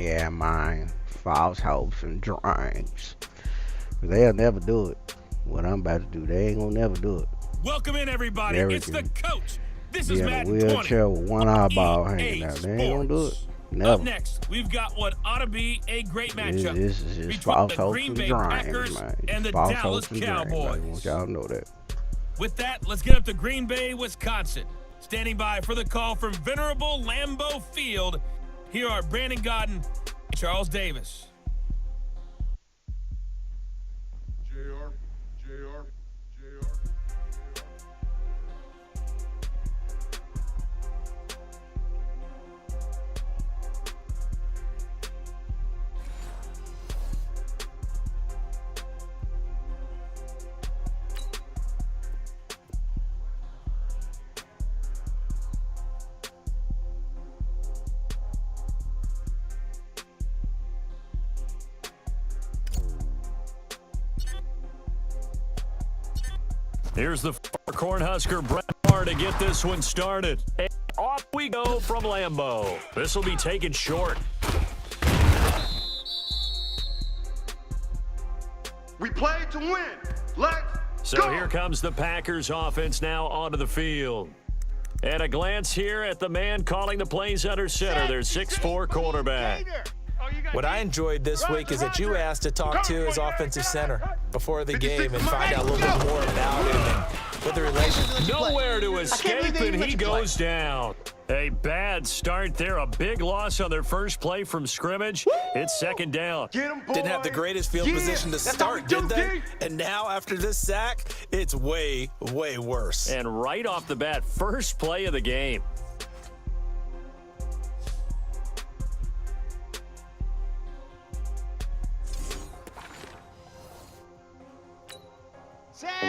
Yeah, man. False hopes and dreams. They'll never do it. What I'm about to do, they ain't gonna never do it. Welcome in, everybody. It's the coach. This is Madden in a wheelchair with one eyeball hanging out. They ain't gonna do it. Never. Up next, we've got what ought to be a great matchup This is between false the hopes Green and Bay dreams, Packers man. and the False Dallas hopes and Cowboys. dreams. I want y'all to know that. With that, let's get up to Green Bay, Wisconsin. Standing by for the call from venerable Lambeau Field, here are Brandon Godden and Charles Davis. JR. Here's the Cornhusker Brett Maher to get this one started. And off we go from Lambeau. This will be taken short. We played to win. Let's So here comes the Packers offense now onto the field. And a glance here at the man calling the plays under center, their 6'4" quarterback. What I enjoyed this week is that you asked to talk to his offensive center before the game and find out a little bit more about him and what the relationship. Nowhere to escape, and he goes down. A bad start there, a big loss on their first play from scrimmage. It's second down. Didn't have the greatest field position to start, did they? And now after this sack, it's way, way worse. And right off the bat, first play of the game.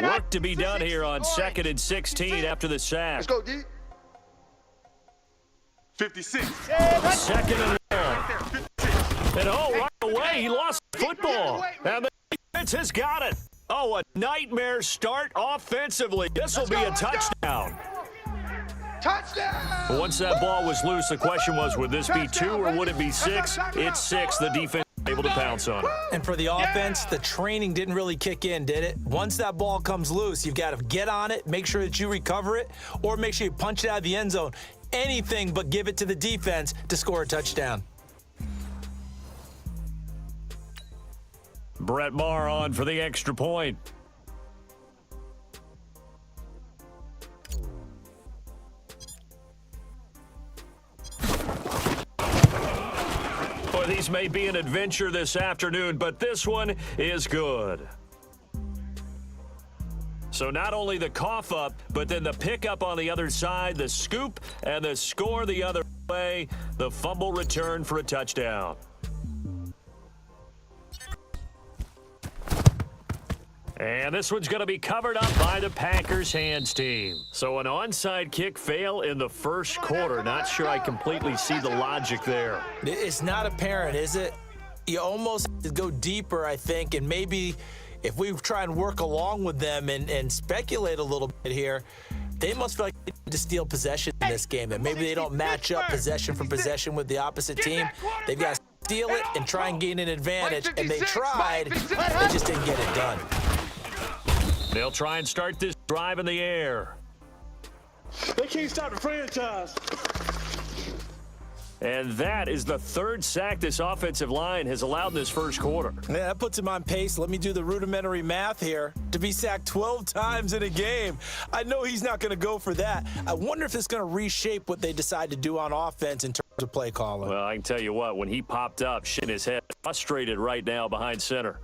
Work to be done here on 2nd and 16 after the sack. Let's go, D. 56. Second and 1. And right away, he lost the football. And the defense has got it. Oh, a nightmare start offensively. This will be a touchdown. Touchdown! Once that ball was loose, the question was, would this be 2 or would it be 6? It's 6. The defense able to pounce on it. And for the offense, the training didn't really kick in, did it? Once that ball comes loose, you've got to get on it, make sure that you recover it, or make sure you punch it out of the end zone. Anything but give it to the defense to score a touchdown. Brett Maher on for the extra point. Boy, these may be an adventure this afternoon, but this one is good. So not only the cough up, but then the pickup on the other side, the scoop, and the score the other way, the fumble return for a touchdown. And this one's going to be covered up by the Packers hands team. So an onside kick fail in the first quarter. Not sure I completely see the logic there. It's not apparent, is it? You almost have to go deeper, I think, and maybe if we try and work along with them and speculate a little bit here, they must feel like they need to steal possession in this game, and maybe they don't match up possession for possession with the opposite team. They've got to steal it and try and gain an advantage, and they tried, they just didn't get it done. They'll try and start this drive in the air. They can't stop the franchise. And that is the third sack this offensive line has allowed in this first quarter. Yeah, that puts him on pace. Let me do the rudimentary math here. To be sacked 12 times in a game. I know he's not going to go for that. I wonder if it's going to reshape what they decide to do on offense in terms of play calling. Well, I can tell you what, when he popped up, shit in his head, frustrated right now behind center.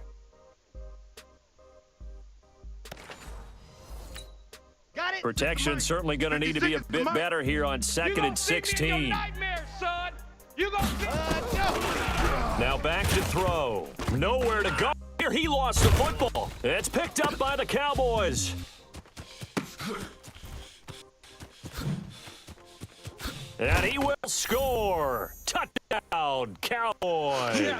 Protection certainly going to need to be a bit better here on 2nd and 16. Now back to throw. Nowhere to go. Here he lost the football. It's picked up by the Cowboys. And he will score. Touchdown, Cowboys.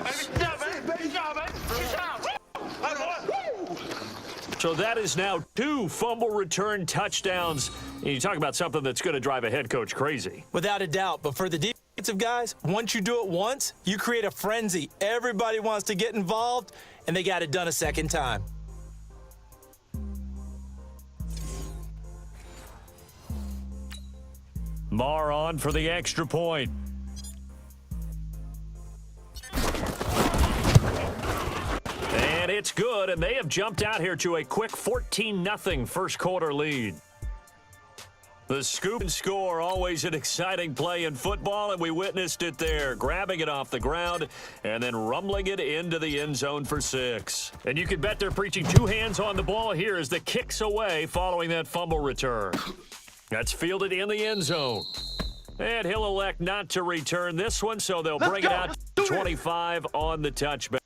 So that is now 2 fumble return touchdowns. And you talk about something that's going to drive a head coach crazy. Without a doubt. But for the defense, defensive guys, once you do it once, you create a frenzy. Everybody wants to get involved, and they got it done a second time. Marr on for the extra point. And it's good, and they have jumped out here to a quick 14-0 first quarter lead. The scoop and score, always an exciting play in football, and we witnessed it there, grabbing it off the ground and then rumbling it into the end zone for 6. And you can bet they're preaching 2 hands on the ball here as the kick's away following that fumble return. That's fielded in the end zone. And he'll elect not to return this one, so they'll bring it out to 25 on the touchback.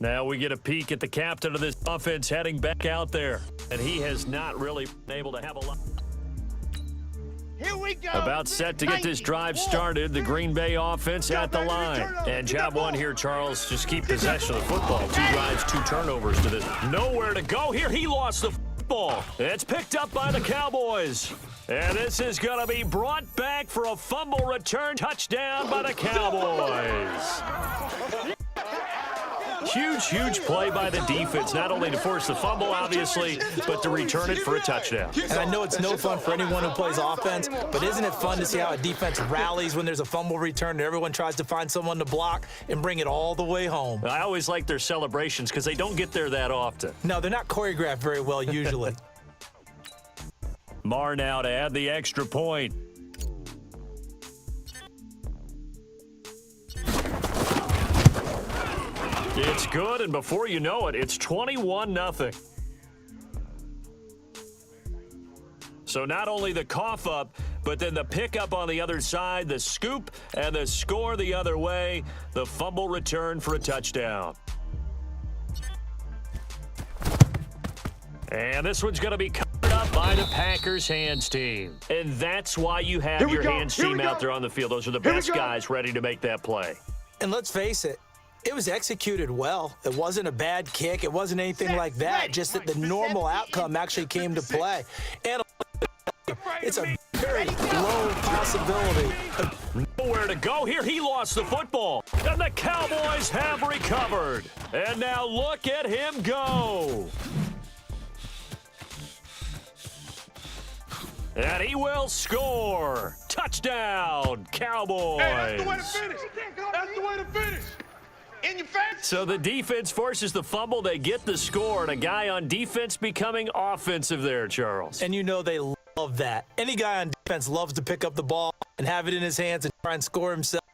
Now we get a peek at the captain of this offense heading back out there, and he has not really been able to have a lot. Here we go. About set to get this drive started, the Green Bay offense at the line. And job one here, Charles, just keep possession of the football. 2 drives, 2 turnovers to this. Nowhere to go here. He lost the football. It's picked up by the Cowboys. And this is going to be brought back for a fumble return touchdown by the Cowboys. Huge play by the defense, not only to force the fumble, obviously, but to return it for a touchdown. And I know it's no fun for anyone who plays offense, but isn't it fun to see how a defense rallies when there's a fumble return and everyone tries to find someone to block and bring it all the way home? I always like their celebrations because they don't get there that often. No, they're not choreographed very well usually. Marr now to add the extra point. It's good, and before you know it, it's 21-0. So not only the cough up, but then the pickup on the other side, the scoop, and the score the other way, the fumble return for a touchdown. And this one's going to be covered up by the Packers hands team. And that's why you have your hands team out there on the field. Those are the best guys ready to make that play. And let's face it, it was executed well. It wasn't a bad kick. It wasn't anything like that, just that the normal outcome actually came to play. And it's a very low possibility. Nowhere to go here. He lost the football. And the Cowboys have recovered. And now look at him go. And he will score. Touchdown, Cowboys. Hey, that's the way to finish. That's the way to finish. In your face. So the defense forces the fumble. They get the score. And a guy on defense becoming offensive there, Charles. And you know they love that. Any guy on defense loves to pick up the ball and have it in his hands and try and score himself.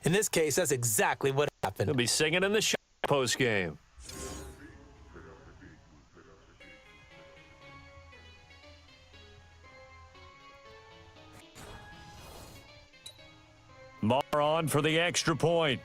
In this case, that's exactly what happened. He'll be singing in the post game. Marr on for the extra point.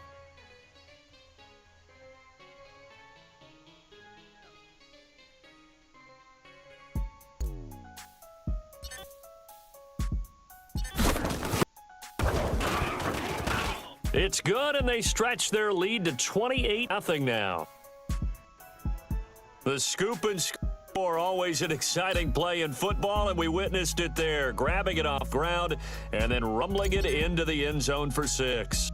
It's good, and they stretch their lead to 28-0 now. The scoop and score, always an exciting play in football, and we witnessed it there, grabbing it off ground and then rumbling it into the end zone for 6.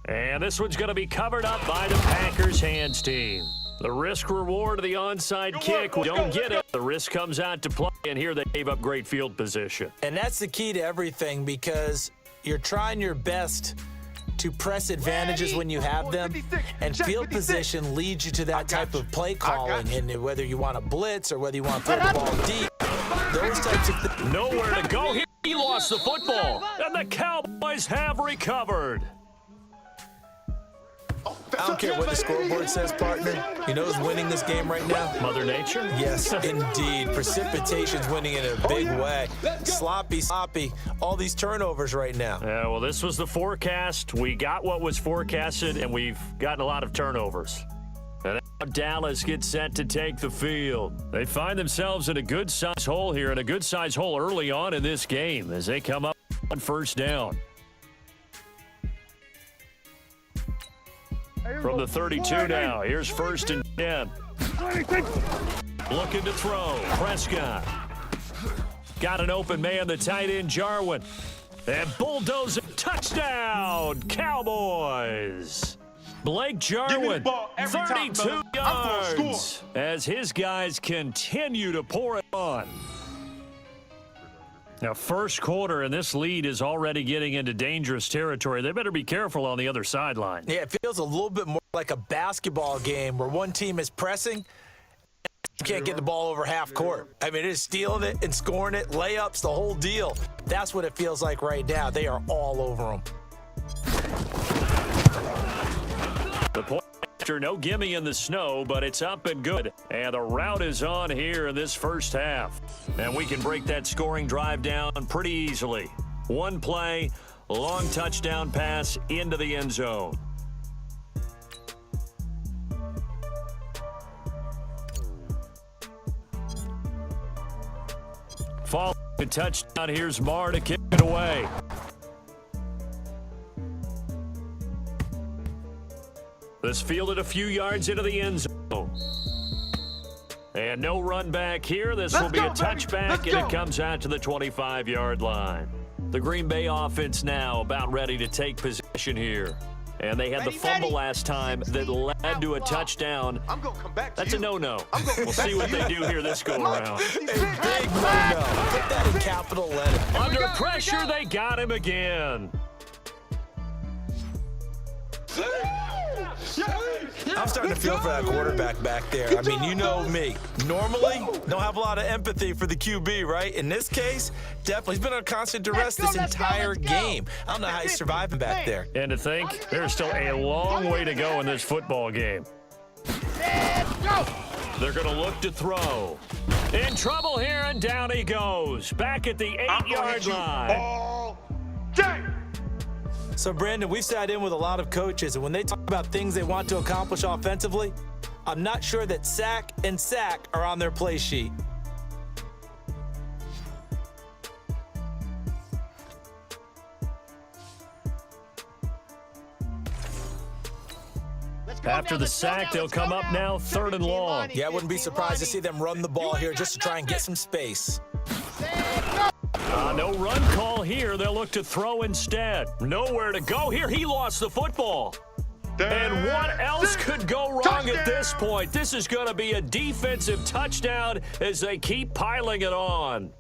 And this one's going to be covered up by the Packers hands team. The risk reward of the onside kick, we don't get it. The risk comes out to play, and here they gave up great field position. And that's the key to everything, because you're trying your best to press advantages when you have them, and field position leads you to that type of play calling. And whether you want to blitz or whether you want to throw the ball deep, those types of things. Nowhere to go here. He lost the football, and the Cowboys have recovered. I don't care what the scoreboard says, partner. You know who's winning this game right now? Mother Nature? Yes, indeed. Precipitation's winning in a big way. Sloppy. All these turnovers right now. Yeah, well, this was the forecast. We got what was forecasted, and we've gotten a lot of turnovers. And now Dallas gets set to take the field. They find themselves in a good-sized hole here, and a good-sized hole early on in this game as they come up on first down. From the 32 now, here's 1st and 10. Looking to throw, Prescott. Got an open man, the tight end, Jarwin. And bulldozer touchdown, Cowboys. Blake Jarwin, 32 yards, as his guys continue to pour it on. Now, first quarter, and this lead is already getting into dangerous territory. They better be careful on the other sideline. Yeah, it feels a little bit more like a basketball game where one team is pressing. You can't get the ball over half court. I mean, it is stealing it and scoring it, layups, the whole deal. That's what it feels like right now. They are all over them. The point after, no gimme in the snow, but it's up and good. And the route is on here in this first half. And we can break that scoring drive down pretty easily. One play, long touchdown pass into the end zone. Following the touchdown, here's Marr to kick it away. This fielded a few yards into the end zone. And no run back here. This will be a touchback, and it comes out to the 25-yard line. The Green Bay offense now about ready to take possession here. And they had the fumble last time that led to a touchdown. That's a no-no. We'll see what they do here this go-around. Big no-no. Put that in capital letters. Under pressure, they got him again. I'm starting to feel for that quarterback back there. I mean, you know me. Normally, don't have a lot of empathy for the QB, right? In this case, definitely. He's been under constant duress this entire game. I don't know how he's surviving back there. And to think, there's still a long way to go in this football game. They're going to look to throw. In trouble here, and down he goes. Back at the 8-yard line. All day. So, Brandon, we've sat in with a lot of coaches, and when they talk about things they want to accomplish offensively, I'm not sure that sack and sack are on their play sheet. After the sack, they'll come up now 3rd and long. Yeah, I wouldn't be surprised to see them run the ball here just to try and get some space. No run call here. They'll look to throw instead. Nowhere to go here. He lost the football. And what else could go wrong at this point? This is going to be a defensive touchdown as they keep piling it on.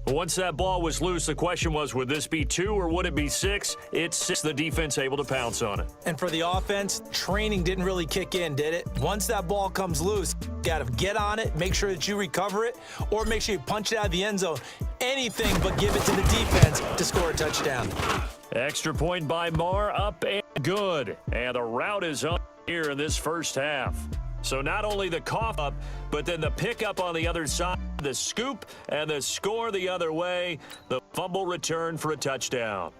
Once that ball was loose, the question was, would this be 2 or would it be 6? It's 6. The defense able to pounce on it. And for the offense, training didn't really kick in, did it? Once that ball comes loose, you got to get on it, make sure that you recover it, or make sure you punch it out of the end zone. Anything but give it to the defense to score a touchdown. Extra point by Marr, up and good. And the route is on here in this first half. So not only the cough up, but then the pickup on the other side, the scoop, and the score the other way, the fumble return for a touchdown.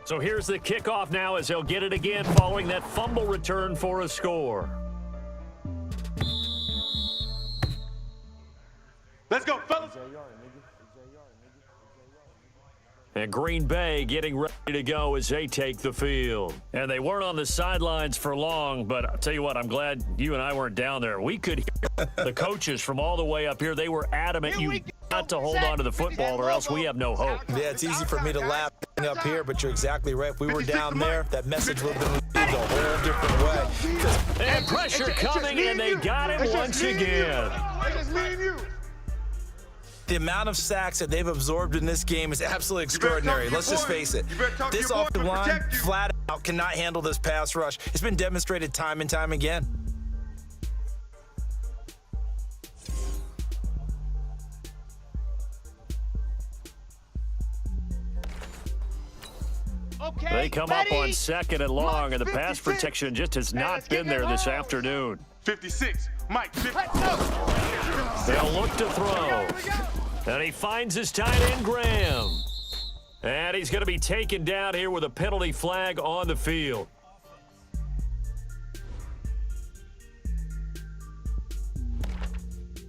So here's the kickoff now as they'll get it again following that fumble return for a score. Let's go, fellas. And Green Bay getting ready to go as they take the field. And they weren't on the sidelines for long, but I'll tell you what, I'm glad you and I weren't down there. We could hear the coaches from all the way up here. They were adamant you got to hold on to the football or else we have no hope. Yeah, it's easy for me to laugh up here, but you're exactly right. If we were down there, that message would have been received a whole different way. And pressure coming, and they got him once again. The amount of sacks that they've absorbed in this game is absolutely extraordinary. Let's just face it. This offensive line, flat out, cannot handle this pass rush. It's been demonstrated time and time again. They come up on 2nd and long, and the pass protection just has not been there this afternoon. 56, Mike. They'll look to throw. And he finds his tight end, Graham. And he's going to be taken down here with a penalty flag on the field.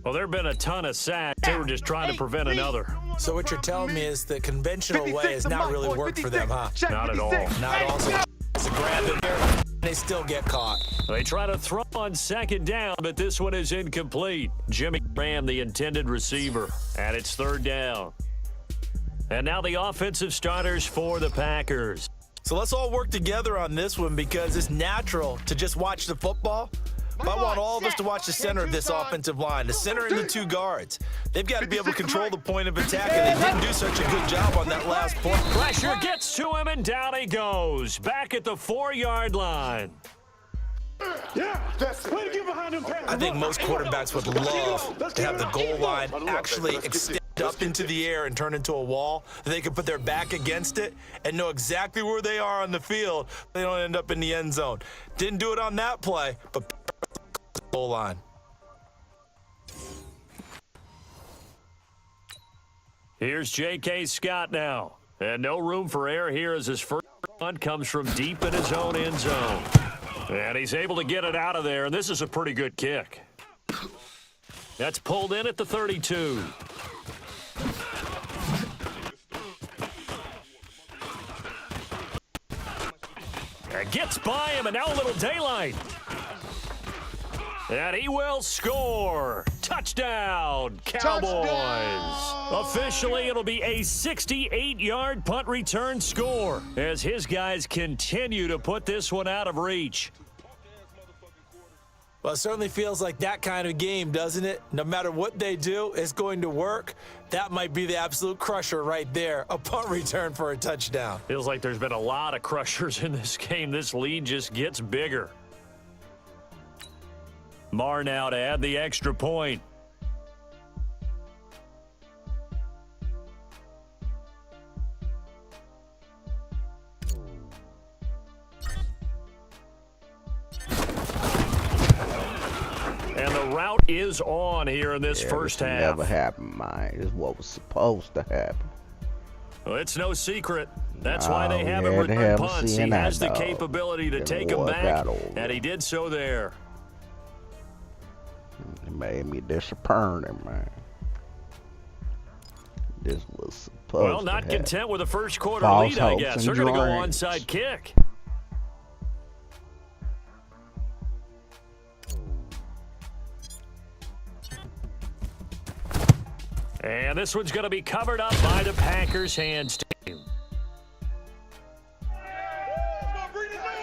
Well, there have been a ton of sacks. They were just trying to prevent another. So what you're telling me is the conventional way has not really worked for them, huh? Not at all. Not also. It's a grab in here. They still get caught. They try to throw on second down, but this one is incomplete. Jimmy Graham, the intended receiver, and it's third down. And now the offensive starters for the Packers. So let's all work together on this one because it's natural to just watch the football. But I want all of us to watch the center of this offensive line, the center and the two guards. They've got to be able to control the point of attack, and they didn't do such a good job on that last play. Pressure gets to him, and down he goes. Back at the 4-yard line. Yeah, that's way to get behind them. I think most quarterbacks would love to have the goal line actually extend up into the air and turn into a wall. They can put their back against it and know exactly where they are on the field. They don't end up in the end zone. Didn't do it on that play, but goal line. Here's J.K. Scott now. And no room for error here as his first punt comes from deep in his own end zone. And he's able to get it out of there, and this is a pretty good kick. That's pulled in at the 32. And gets by him, and now a little daylight. And he will score. Touchdown, Cowboys. Touchdown. Officially, it'll be a 68-yard punt return score as his guys continue to put this one out of reach. Well, it certainly feels like that kind of game, doesn't it? No matter what they do, it's going to work. That might be the absolute crusher right there, a punt return for a touchdown. Feels like there's been a lot of crushers in this game. This lead just gets bigger. Marr now to add the extra point. And the route is on here in this first half. Never happened, man. It's what was supposed to happen. Well, it's no secret. That's why they have him return punts. He has the capability to take them back, and he did so there. It made me disappointed, man. This was supposed to Well, not content with the first quarter lead, I guess. They're going to go onside kick. And this one's going to be covered up by the Packers hands team.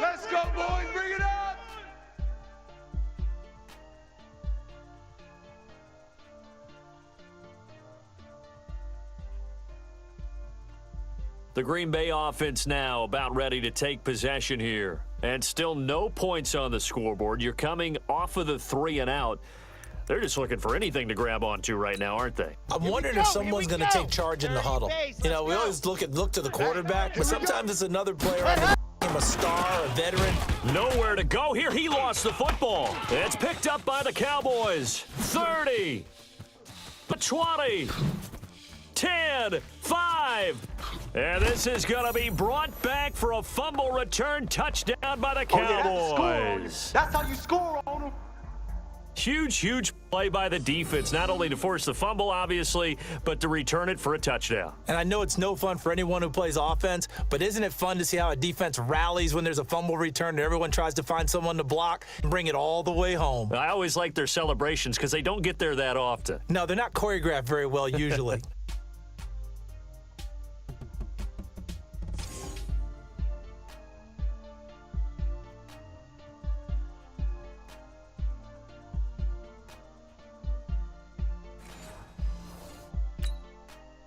Let's go, boys. Bring it up. The Green Bay offense now about ready to take possession here. And still no points on the scoreboard. You're coming off of the 3 and out. They're just looking for anything to grab onto right now, aren't they? I'm wondering if someone's going to take charge in the huddle. You know, we always look to the quarterback, but sometimes it's another player on the team, a star, a veteran. Nowhere to go here. He lost the football. It's picked up by the Cowboys. 30, 20, 10, 5. And this is going to be brought back for a fumble return touchdown by the Cowboys. That's how you score on them. Huge play by the defense, not only to force the fumble, obviously, but to return it for a touchdown. And I know it's no fun for anyone who plays offense, but isn't it fun to see how a defense rallies when there's a fumble return and everyone tries to find someone to block and bring it all the way home? I always like their celebrations because they don't get there that often. No, they're not choreographed very well usually.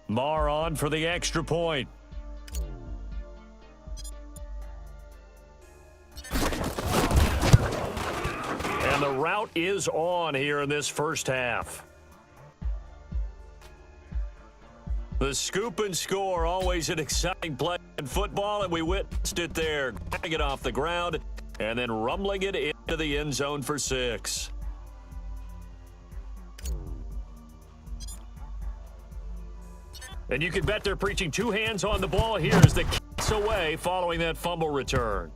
Marr on for the extra point. And the route is on here in this first half. The scoop and score, always an exciting play in football, and we witnessed it there. Grabbing it off the ground and then rumbling it into the end zone for 6. And you can bet they're preaching 2 hands on the ball here as the kick's away following that fumble return.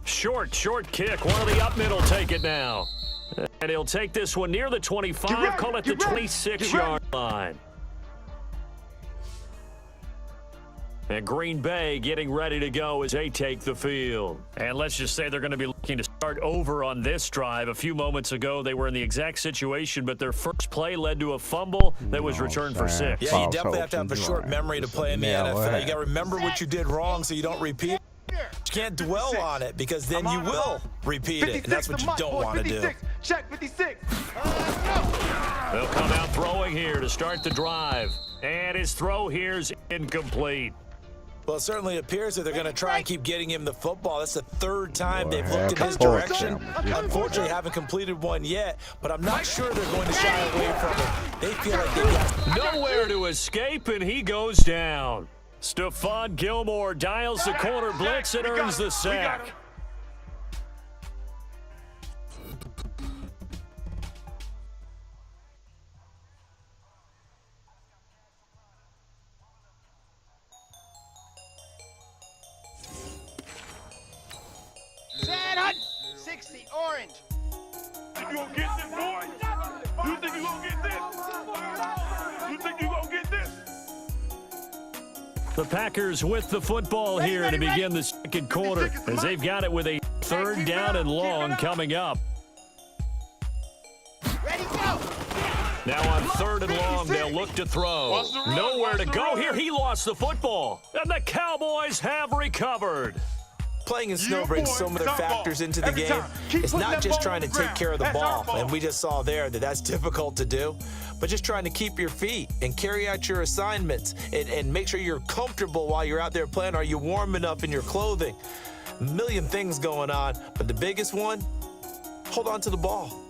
Short kick. One of the up mid will take it now. And he'll take this one near the 25, call it the 26-yard line. And Green Bay getting ready to go as they take the field. And let's just say they're going to be looking to start over on this drive. A few moments ago, they were in the exact situation, but their first play led to a fumble that was returned for 6. Yeah, you definitely have to have a short memory to play in the NFL. You got to remember what you did wrong so you don't repeat it. You can't dwell on it because then you will repeat it, and that's what you don't want to do. Check 56. They'll come out throwing here to start the drive. And his throw here's incomplete. Well, it certainly appears that they're going to try and keep getting him the football. That's the third time they've looked in his direction. Unfortunately, haven't completed one yet, but I'm not sure they're going to shy away from it. They feel like they've got nowhere to escape, and he goes down. Stephon Gilmore dials the corner blitz and earns the sack. Sad Hunt, 60, orange. You gonna get this, boy? You think you gonna get this? You think you gonna get this? The Packers with the football here to begin the second quarter as they've got it with a third down and long coming up. Ready, go. Now on third and long, they'll look to throw. Nowhere to go here. He lost the football, and the Cowboys have recovered. Playing in snow brings so many factors into the game. It's not just trying to take care of the ball, and we just saw there that that's difficult to do, but just trying to keep your feet and carry out your assignments and make sure you're comfortable while you're out there playing. Are you warm enough in your clothing? A million things going on, but the biggest one, hold on to the ball.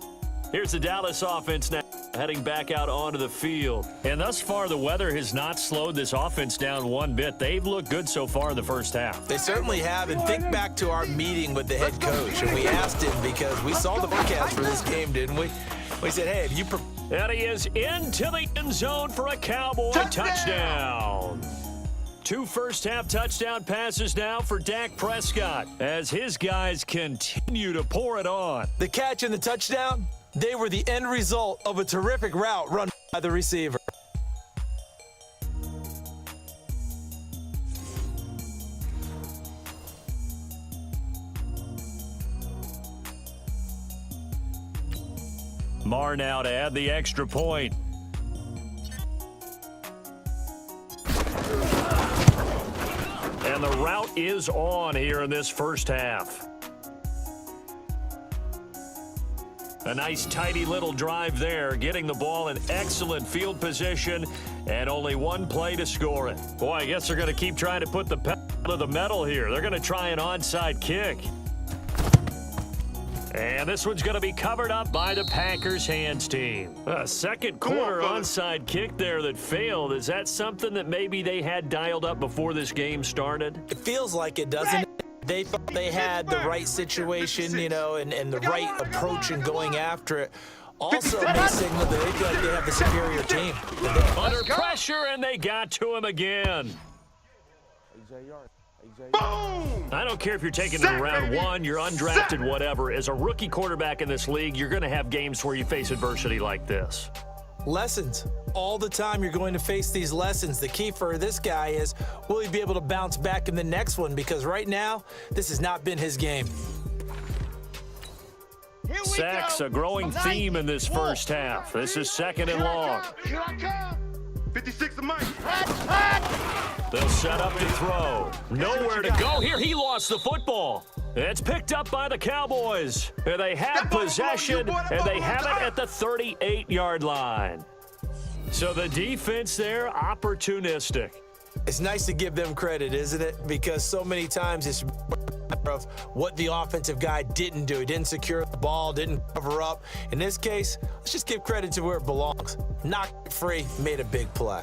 Here's the Dallas offense now heading back out onto the field. And thus far, the weather has not slowed this offense down one bit. They've looked good so far in the first half. They certainly have. And think back to our meeting with the head coach. And we asked him because we saw the forecast for this game, didn't we? We said, hey, if you... And he is into the end zone for a Cowboy touchdown. 2 first-half touchdown passes now for Dak Prescott as his guys continue to pour it on. The catch and the touchdown, they were the end result of a terrific route run by the receiver. Marr now to add the extra point. And the route is on here in this first half. A nice, tidy little drive there, getting the ball in excellent field position, and only one play to score it. Boy, I guess they're going to keep trying to put the pedal to the metal here. They're going to try an onside kick. And this one's going to be covered up by the Packers hands team. A second quarter onside kick there that failed. Is that something that maybe they had dialed up before this game started? It feels like it, doesn't it? They thought they had the right situation, you know, and the right approach in going after it. Also may signal that they feel like they have the superior team. Under pressure, and they got to him again. Boom! I don't care if you're taking it in round 1, you're undrafted, whatever. As a rookie quarterback in this league, you're going to have games where you face adversity like this. Lessons. All the time you're going to face these lessons. The key for this guy is, will he be able to bounce back in the next one? Because right now, this has not been his game. Sacks, a growing theme in this first half. This is second and long. Here I come. 56 of Mike. They'll set up to throw. Nowhere to go here. He lost the football. It's picked up by the Cowboys. And they have possession, and they have it at the 38-yard line. So the defense there, opportunistic. It's nice to give them credit, isn't it? Because so many times it's of what the offensive guy didn't do. He didn't secure the ball, didn't cover up. In this case, let's just give credit to where it belongs. Knocked it free, made a big play.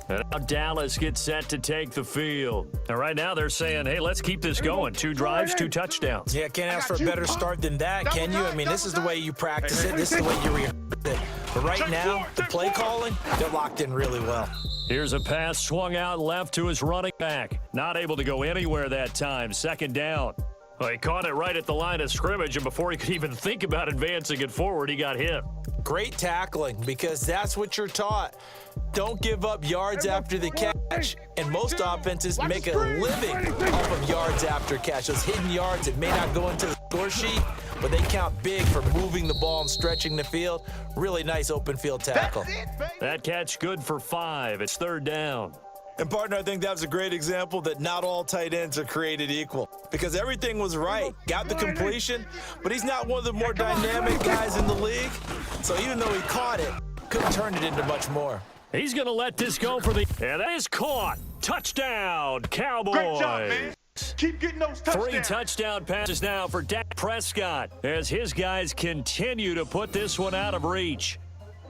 And now Dallas gets set to take the field. And right now they're saying, hey, let's keep this going. 2 drives, 2 touchdowns. Yeah, can't ask for a better start than that, can you? I mean, this is the way you practice it. This is the way you rehearse it. But right now, the play calling, they're locked in really well. Here's a pass swung out left to his running back. Not able to go anywhere that time. Second down. Well, he caught it right at the line of scrimmage, and before he could even think about advancing it forward, he got hit. Great tackling, because that's what you're taught. Don't give up yards after the catch. And most offenses make a living off of yards after catch. Those hidden yards that may not go into the score sheet, but they count big for moving the ball and stretching the field. Really nice open field tackle. That catch good for 5. It's 3rd down. And, partner, I think that was a great example that not all tight ends are created equal, because everything was right. Got the completion, but he's not one of the more dynamic guys in the league. So even though he caught it, couldn't turn it into much more. He's going to let this go for the... And that is caught. Touchdown, Cowboys. Great job, man. Keep getting those touchdowns. 3 touchdown passes now for Dak Prescott as his guys continue to put this one out of reach.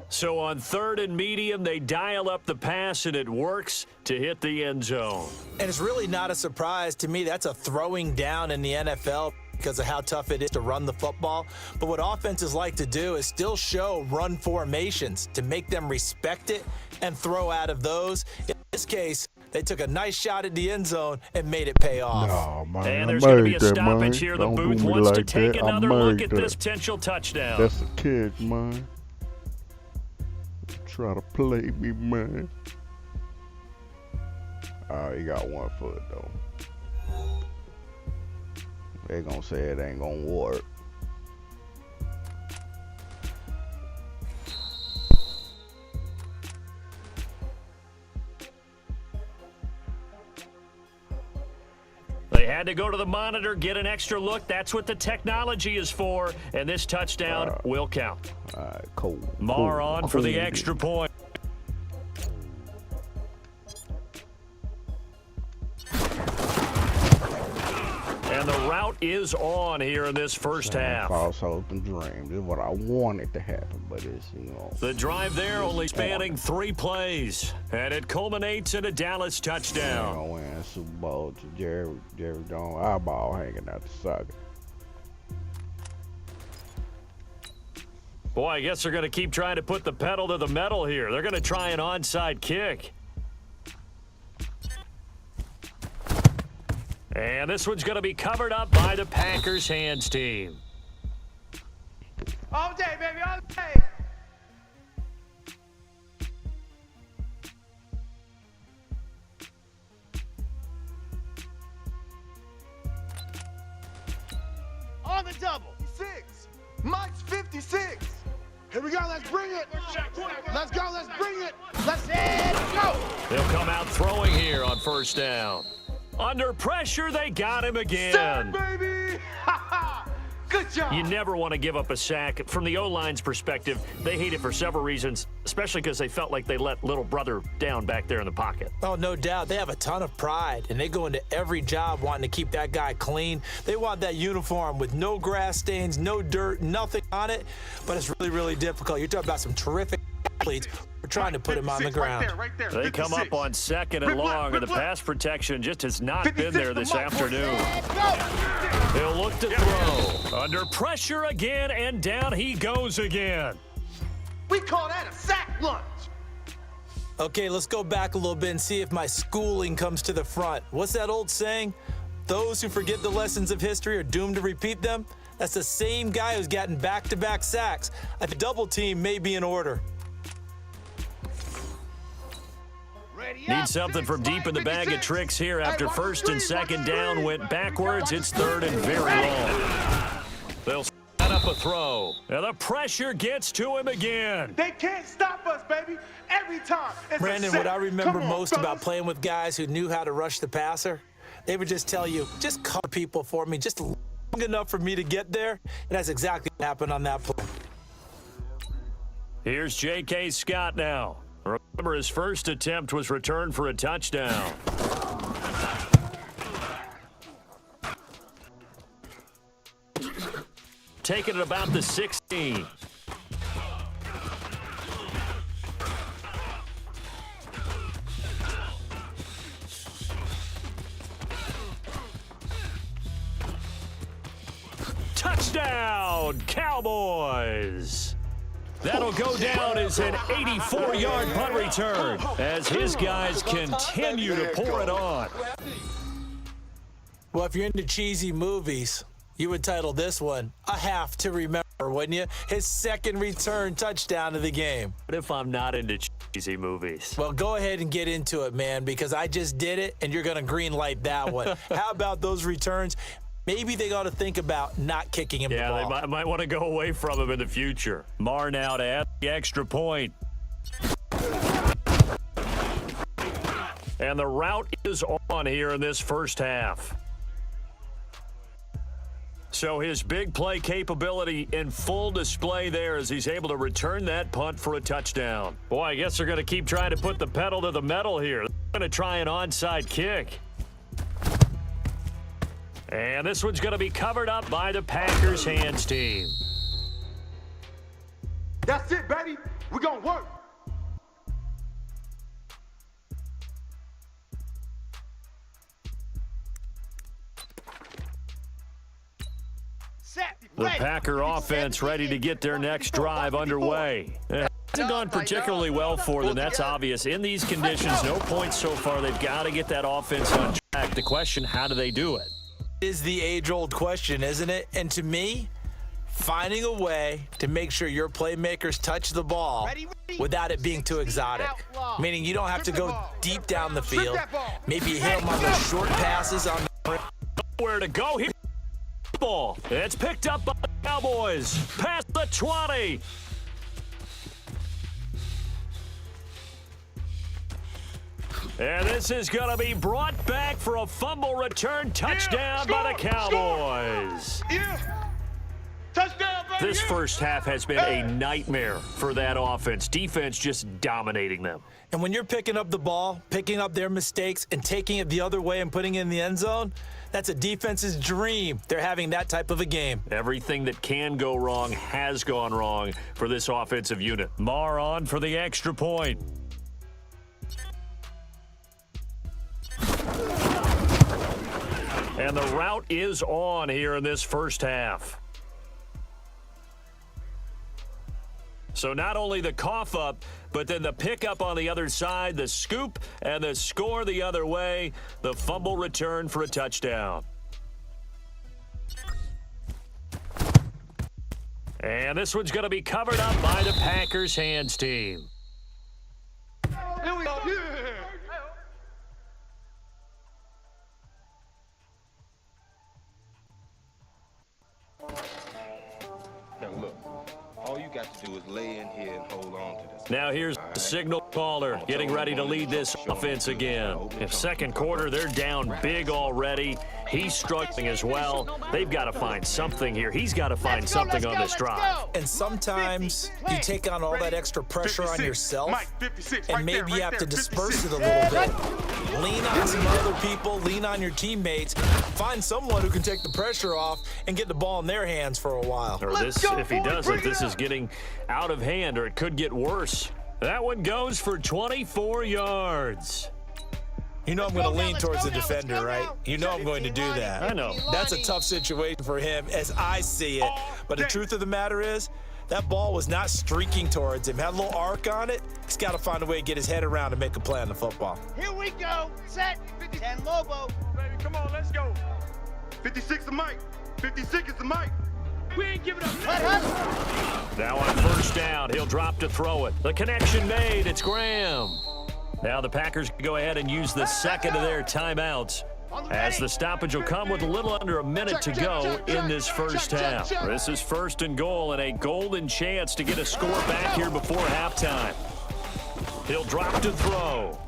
So on 3rd and medium, they dial up the pass, and it works to hit the end zone. And it's really not a surprise to me. That's a throwing down in the NFL because of how tough it is to run the football. But what offenses like to do is still show run formations to make them respect it and throw out of those. In this case, they took a nice shot at the end zone and made it pay off. No, man. And there's going to be a stoppage here. The Don't booth do me wants to like take that. another look at this potential touchdown. That's a kid, man. Try to play me, man. He got 1 foot, though. They gonna say it ain't gonna work. They had to go to the monitor, get an extra look. That's what the technology is for, and this touchdown will count. All right, cool. Mar on for the extra point. And the route is on here in this first half. False hope and dream. This is what I wanted to happen, but it's, you know. The drive there only spanning 3 plays, and it culminates in a Dallas touchdown. Gonna win Super Bowl to Jerry Jones eyeball hanging out the socket. Boy, I guess they're going to keep trying to put the pedal to the metal here. They're going to try an onside kick. And this one's going to be covered up by the Packers hands team. All day, baby, all day. On the double. 6. Mike's 56. Here we go. Let's bring it. Let's go. Let's bring it. Let's go. They'll come out throwing here on 1st down. Under pressure, they got him again. Baby. Good job. You never want to give up a sack. From the O-line's perspective, they hate it for several reasons, especially because they felt like they let little brother down back there in the pocket. Oh, no doubt. They have a ton of pride, and they go into every job wanting to keep that guy clean. They want that uniform with no grass stains, no dirt, nothing on it, but it's really, really difficult. You're talking about some terrific athletes. We're trying to put him on the ground. Right there, They come up on 2nd and long, and the pass protection just has not been there this afternoon. He'll look to throw. Under pressure again, and down he goes again. We call that a sack lunch. Okay, let's go back a little bit and see if my schooling comes to the front. What's that old saying? Those who forget the lessons of history are doomed to repeat them. That's the same guy who's gotten back-to-back sacks. A double team may be in order. Need something from deep in the bag of tricks here after 1st and 2nd down went backwards. It's 3rd and very long. They'll set up a throw. And the pressure gets to him again. They can't stop us, baby. Every time. Brandon, what I remember most about playing with guys who knew how to rush the passer, they would just tell you, just cover people for me, just long enough for me to get there. And that's exactly what happened on that play. Here's J.K. Scott now. Remember, his first attempt was returned for a touchdown. Taking it about the 16. Touchdown, Cowboys! That'll go down as an 84-yard punt return as his guys continue to pour it on. Well, if you're into cheesy movies, you would title this one, I Have to Remember wouldn't you? His second return touchdown of the game. What if I'm not into cheesy movies? Well, go ahead and get into it, man, because I just did it, and you're going to green light that one. How about those returns? Maybe they got to think about not kicking him the ball. Yeah, they might want to go away from him in the future. Marr now to add the extra point. And the route is on here in this first half. So his big play capability in full display there as he's able to return that punt for a touchdown. Boy, I guess they're going to keep trying to put the pedal to the metal here. They're going to try an onside kick. And this one's going to be covered up by the Packers hands team. That's it, baby. We're going to work. The Packer offense ready to get their next drive underway. It hasn't gone particularly well for them, that's obvious. In these conditions, no points so far. They've got to get that offense on track. The question, how do they do it? Is the age-old question, isn't it? And to me, finding a way to make sure your playmakers touch the ball without it being too exotic. Meaning you don't have to go deep down the field. Maybe you hit them on the short passes on the... Where to go here? Ball. It's picked up by the Cowboys. Past the 20. And this is going to be brought back for a fumble return touchdown by the Cowboys. Touchdown, baby. This first half has been a nightmare for that offense. Defense just dominating them. And when you're picking up the ball, picking up their mistakes, and taking it the other way and putting it in the end zone, that's a defense's dream. They're having that type of a game. Everything that can go wrong has gone wrong for this offensive unit. Marr on for the extra point. And the route is on here in this first half. So not only the cough up, but then the pickup on the other side, the scoop, and the score the other way, the fumble return for a touchdown. And this one's going to be covered up by the Packers hands team. Here we go. Now look, all you got to do is lay in here and hold on to this. Now here's the signal caller getting ready to lead this offense again. In second quarter, they're down big already. He's struggling as well. They've got to find something here. He's got to find something on this drive. And sometimes you take on all that extra pressure on yourself, and maybe you have to disperse it a little bit. Lean on some other people, lean on your teammates, find someone who can take the pressure off and get the ball in their hands for a while. Or this, if he doesn't, this is getting out of hand, or it could get worse. That one goes for 24 yards. You know I'm going to lean towards the defender, right? You know I'm going to do that. I know. That's a tough situation for him as I see it. But the truth of the matter is, that ball was not streaking towards him. Had a little arc on it. He's got to find a way to get his head around and make a play on the football. Here we go. Set. 10 Lobo. Baby, come on, let's go. 56 is Mike. 56 is the Mike. We ain't giving up. Now on first down, he'll drop to throw it. The connection made. It's Graham. Now the Packers go ahead and use the second of their timeouts, as the stoppage will come with a little under a minute to go in this first half. This is first and goal and a golden chance to get a score back here before halftime. He'll drop to throw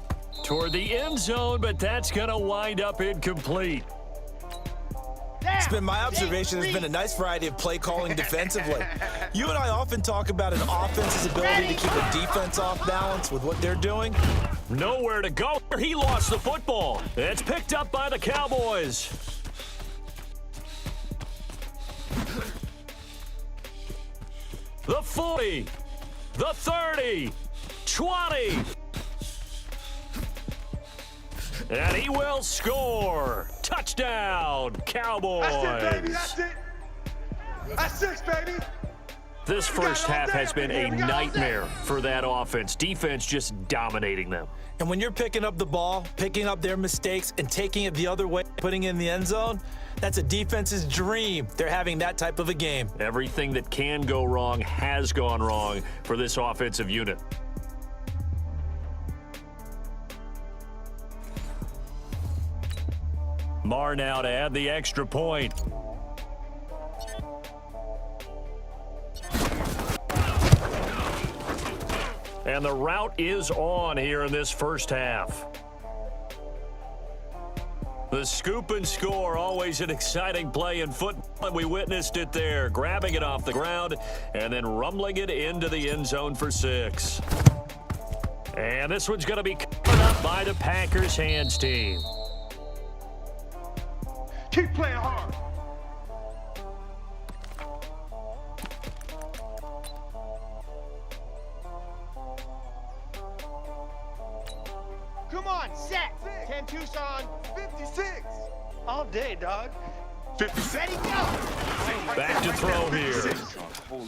toward the end zone, but that's going to wind up incomplete. It's been my observation there's been a nice variety of play calling defensively. You and I often talk about an offense's ability to keep a defense off balance with what they're doing. Nowhere to go. He lost the football. It's picked up by the Cowboys. The 40, the 30, 20. And he will score. Touchdown, Cowboys. That's it, baby. That's it. That's 6, baby. This first half has been a nightmare for that offense. Defense just dominating them. And when you're picking up the ball, picking up their mistakes, and taking it the other way, putting it in the end zone, That's a defense's dream. They're having that type of a game. Everything that can go wrong has gone wrong for this offensive unit. Marr now to add the extra point. And the route is on here in this first half. The scoop and score, always an exciting play in football. We witnessed it there, grabbing it off the ground and then rumbling it into the end zone for 6. And this one's going to be covered up by the Packers hands team. Keep playing hard. Come on, set. 10 Tucson. 56. All day, dog. 56. Ready, go. Back to throw here.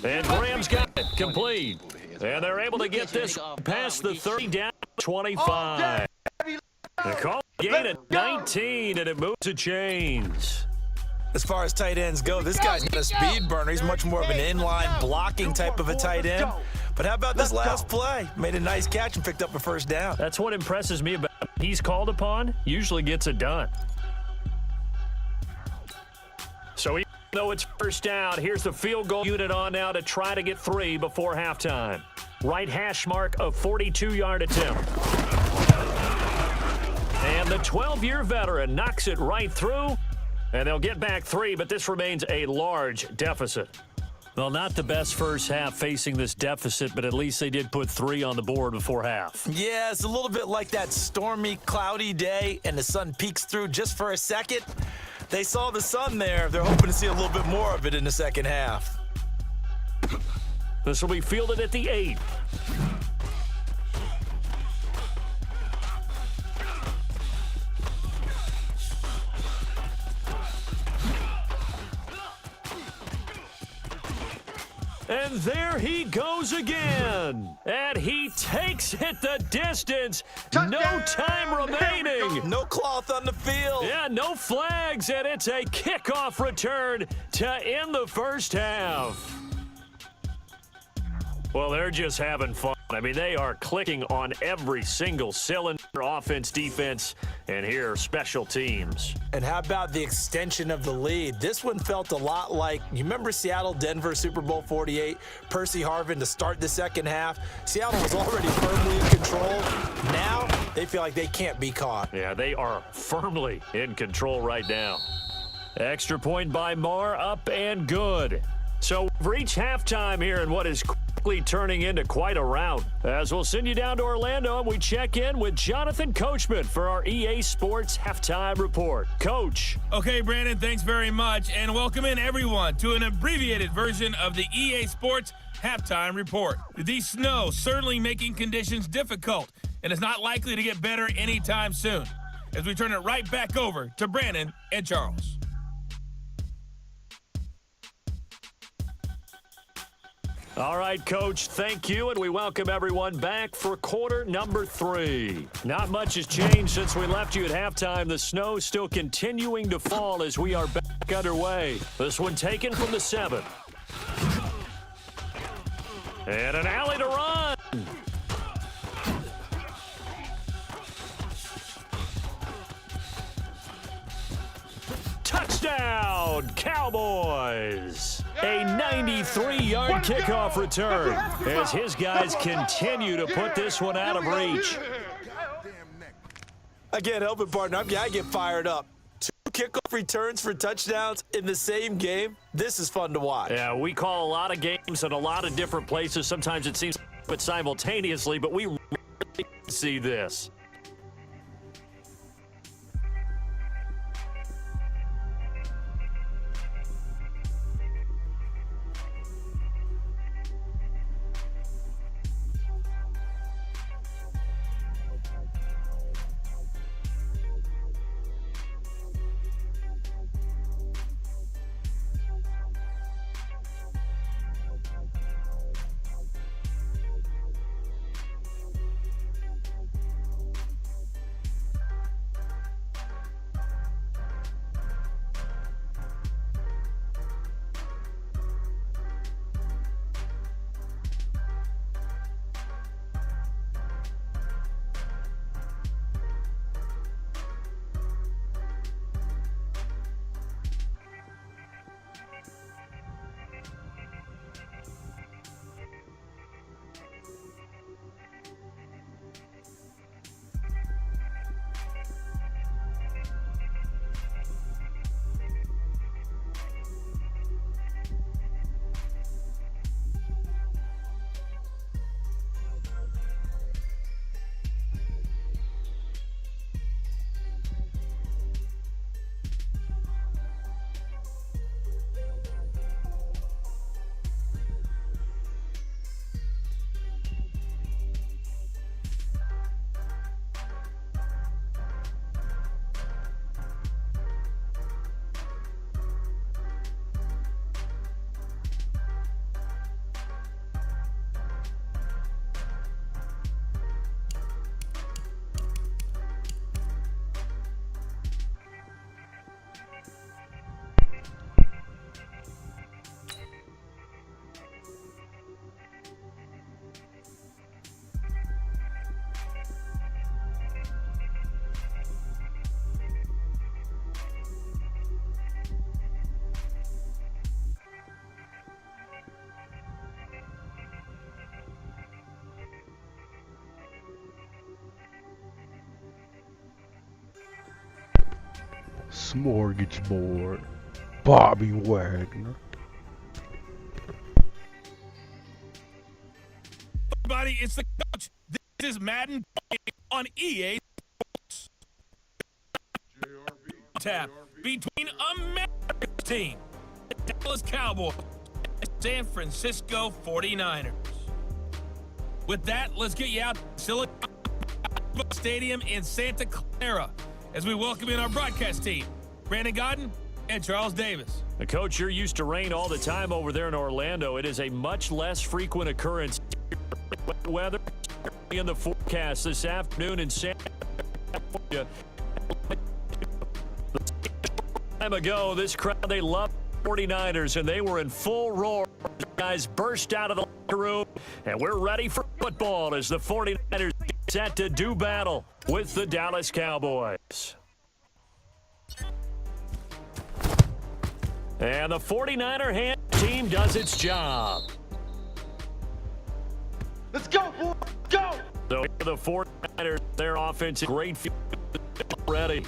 And Graham's got it complete. And they're able to get this past the 30 down to 25. They call the gain at 19, and it moves to chains. As far as tight ends go, this guy's not a speed burner. He's much more of an inline blocking type of a tight end. But how about this last play? Made a nice catch and picked up a first down. That's what impresses me about him. He's called upon, usually gets it done. So even though it's first down, here's the field goal unit on now to try to get 3 before halftime. Right hash mark of 42-yard attempt. And the 12-year veteran knocks it right through, and they'll get back 3, but this remains a large deficit. Well, not the best first half facing this deficit, but at least they did put 3 on the board before half. Yeah, it's a little bit like that stormy, cloudy day, and the sun peeks through just for a second. They saw the sun there. They're hoping to see a little bit more of it in the second half. This will be fielded at the 8. And there he goes again. And he takes it the distance. No time remaining. No cloth on the field. Yeah, no flags, and it's a kickoff return to end the first half. Well, they're just having fun. I mean, they are clicking on every single cylinder, offense, defense, and here, special teams. And how about the extension of the lead? This one felt a lot like, you remember Seattle-Denver Super Bowl 48, Percy Harvin to start the second half? Seattle was already firmly in control. Now, they feel like they can't be caught. Yeah, they are firmly in control right now. Extra point by Marr, up and good. So we've reached halftime here in what is quickly turning into quite a rout. As we'll send you down to Orlando and we check in with Jonathan Coachman for our EA Sports Halftime Report. Coach. Okay, Brandon, thanks very much, and welcome in everyone to an abbreviated version of the EA Sports Halftime Report. The snow certainly making conditions difficult, and it's not likely to get better anytime soon. As we turn it right back over to Brandon and Charles. All right, Coach, thank you, and we welcome everyone back for quarter number 3. Not much has changed since we left you at halftime. The snow still continuing to fall as we are back underway. This one taken from the 7. And an alley to run. Touchdown, Cowboys! A 93-yard kickoff return as his guys continue to put this one out of reach. I can't help it, partner. I get fired up. 2 kickoff returns for touchdowns in the same game. This is fun to watch. Yeah, we call a lot of games in a lot of different places. Sometimes it seems but simultaneously, but we really see this. Smorgasbord. Bobby Wagner. Everybody, it's the coach. This is Madden on EA Sports. JRB. Tap between America's team, the Dallas Cowboys, and San Francisco 49ers. With that, let's get you out to Silicon Stadium in Santa Clara as we welcome in our broadcast team, Brandon Godden and Charles Davis. Coach, you're used to rain all the time over there in Orlando. It is a much less frequent occurrence. Weather in the forecast this afternoon in San California. Time ago, this crowd, they love 49ers, and they were in full roar. The guys burst out of the locker room, and we're ready for football as the 49ers set to do battle with the Dallas Cowboys. And the 49er hand team does its job. Let's go, boy. Go. So the 49ers, their offense is great already.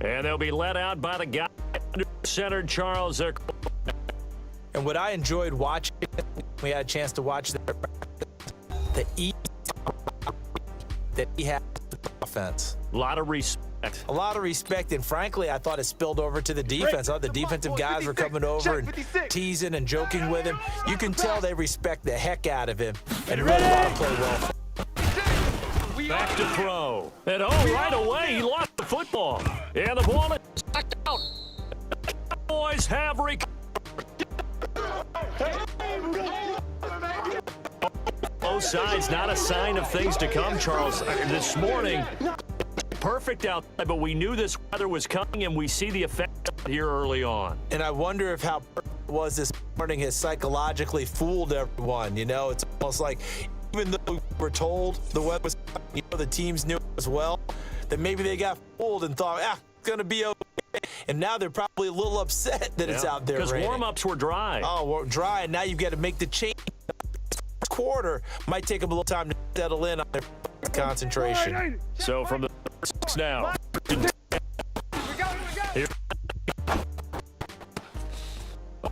And they'll be led out by the guy under center, Charles. And what I enjoyed watching, we had a chance to watch the ease that he had with the offense. A lot of respect. A lot of respect, and frankly, I thought it spilled over to the defense. I thought the defensive guys were coming over and teasing and joking with him. You can tell they respect the heck out of him and really want to play well. Back to throw. And right away, he lost the football. And the ball is knocked out. The Cowboys have recovered. Both sides, not a sign of things to come, Charles. This morning, perfect outside, but we knew this weather was coming, and we see the effect here early on. And I wonder if how perfect it was this morning has psychologically fooled everyone. You know, it's almost like even though we were told the weather was, you know, the teams knew as well, that maybe they got fooled and thought, it's going to be okay. And now they're probably a little upset that it's out there because raining. Warm-ups were dry. Oh, well, dry, and now you've got to make the change. Quarter might take them a little time to settle in on their concentration. So from the 6 now. Here.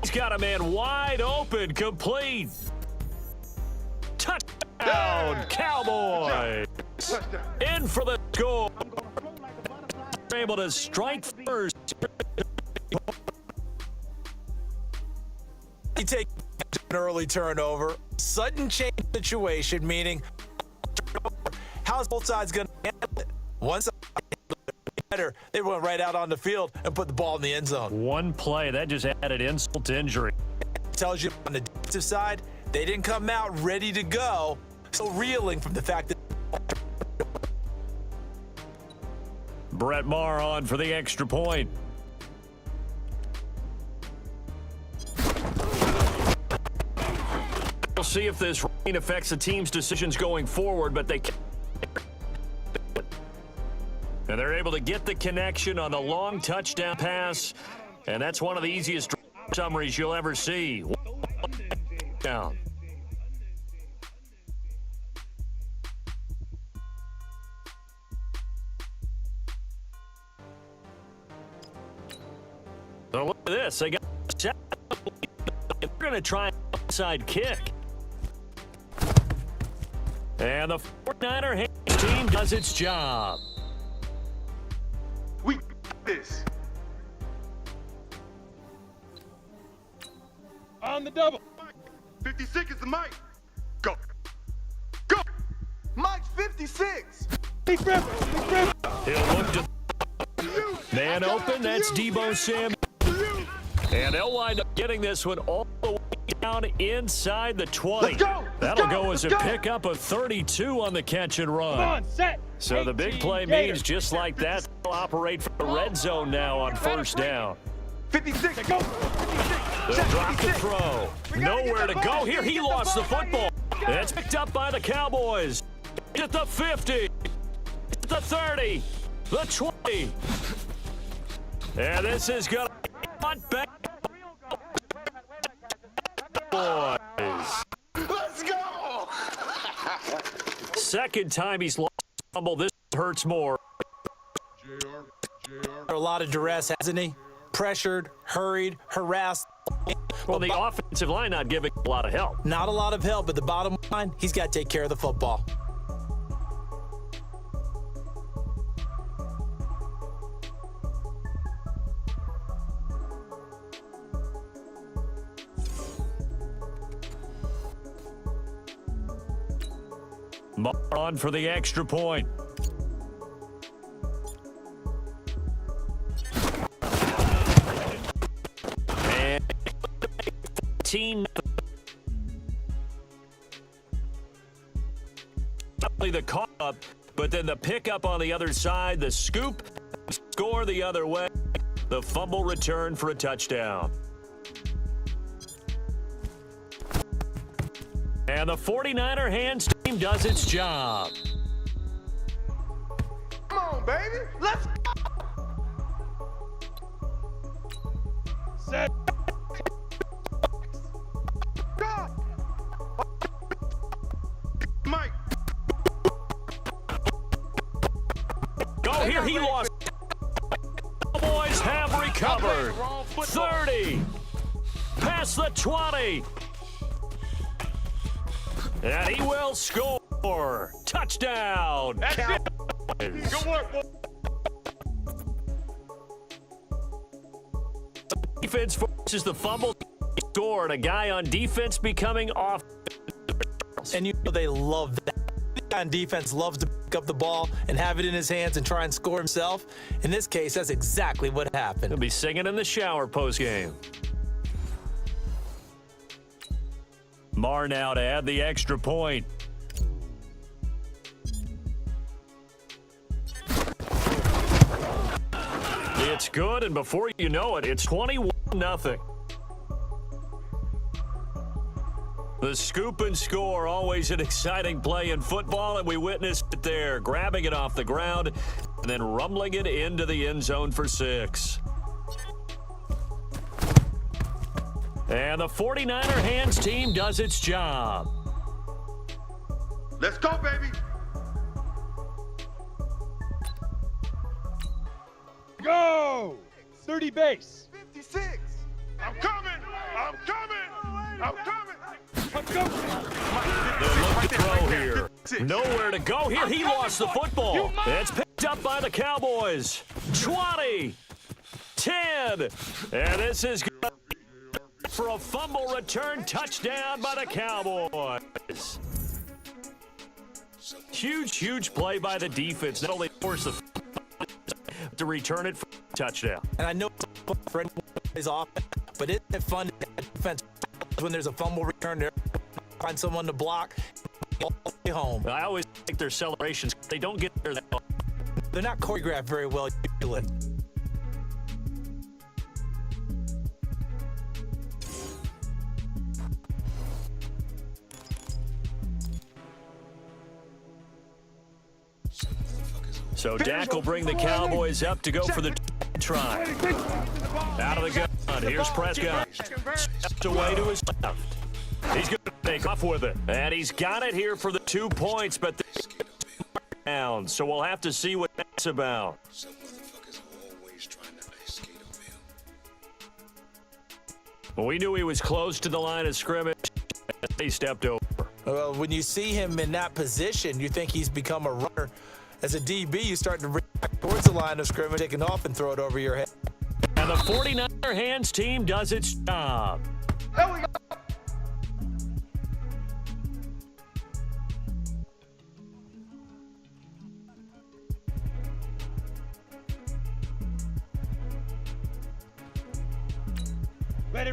He's got a man wide open, complete. Touchdown, Cowboys. In for the score. Able to strike first. He takes an early turnover. Sudden change situation, meaning how's both sides going to handle it? One side better. They went right out on the field and put the ball in the end zone. One play, that just added insult to injury. It tells you on the defensive side, they didn't come out ready to go, still reeling from the fact that Brett Maher on for the extra point. We'll see if this rain affects the team's decisions going forward, but they can't. And they're able to get the connection on the long touchdown pass, and that's one of the easiest summaries you'll ever see. Down. So look at this. They got they're going to try an outside kick. And the 49er team does its job. We got this. On the double. 56 is the mic. Go. Go. Mike's 56. Big Ripper. Big Ripper. He'll look to man open. That's Deebo Samuel. And they'll wind up getting this one all the way down inside the 20. Let's go. That'll go as a pickup of 32 on the catch and run. Come on, set. So the big play means just like that, they'll operate from the red zone now on first down. 56. Go. 56. They'll drop the throw. Nowhere to go here. He lost the football. It's picked up by the Cowboys. At the 50. At the 30. The 20. And this is going to punt back. Boys. Let's go. Second time he's lost the fumble. This hurts more. a lot lot of duress, hasn't he? Pressured, hurried, harassed. Well, the offensive line not giving a lot of help. Not a lot of help, but the bottom line, he's got to take care of the football. On for the extra point. And 14. The call up, but then the pickup on the other side, the scoop, score the other way. The fumble return for a touchdown. And the 49er hands team does its job. Come on, baby. Let's go. Set. Mike. Go here, he lost. Cowboys have recovered. 30. Past the 20. And he will score. Touchdown. That's it. Good work, boy. Defense forces the fumble. Scored. A guy on defense becoming off. And you know they love that. The guy on defense loves to pick up the ball and have it in his hands and try and score himself. In this case, that's exactly what happened. He'll be singing in the shower postgame. Marr now to add the extra point. It's good, and before you know it, it's 21-0. The scoop and score, always an exciting play in football, and we witnessed it there, grabbing it off the ground and then rumbling it into the end zone for 6. And the 49er hands team does its job. Let's go, baby. Go. 30 base. 56. I'm coming. I'm coming. I'm coming. I'm coming. They'll look to throw here. Nowhere to go here. He lost the football. It's picked up by the Cowboys. 20. 10. And this is good for a fumble return touchdown by the Cowboys. Huge play by the defense. Not only force the to return it for a touchdown. And I know for anyone who plays off, but isn't it fun to have defense when there's a fumble return there? Find someone to block, all the way home. I always think their celebrations, they don't get there that well. They're not choreographed very well usually. So Dak will bring the Cowboys up to go for the try. Out of the gun. Here's Prescott. Stepped away to his left. He's going to take off with it. And he's got it here for the 2 points, but the down. So we'll have to see what that's about. Well, we knew he was close to the line of scrimmage. He stepped over. Well, when you see him in that position, you think he's become a runner. As a DB, you start to bring back towards the line of scrimmage, take it off and throw it over your head. And the 49er hands team does its job. There we go.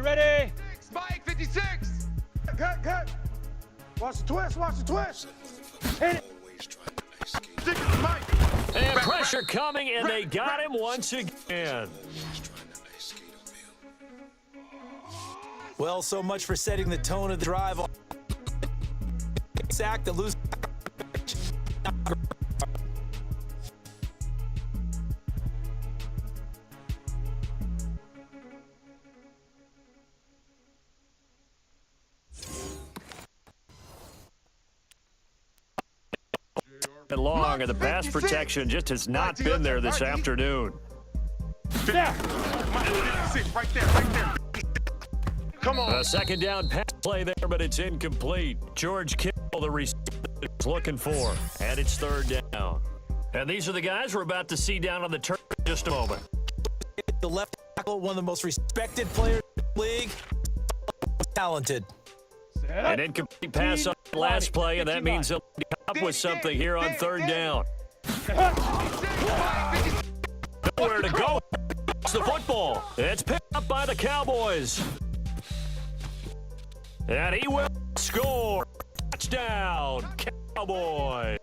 Ready. Spike 56. Cut. Watch the twist. Hit it. Mike. And pressure coming, and they got him once again. Well, so much for setting the tone of the drive. Sack to lose. And long, and the pass protection just has not been there this afternoon. There. Minus 56, right there, right there. Come on. A second down pass play there, but it's incomplete. George Kittle, the receiver, is looking for, and it's third down. And these are the guys we're about to see down on the turf in just a moment. The left tackle, one of the most respected players in the league. Talented. An incomplete pass on the last play, and that means he'll come up with something here on third down. Nowhere to go. It's the football. It's picked up by the Cowboys. And he will score. Touchdown, Cowboys.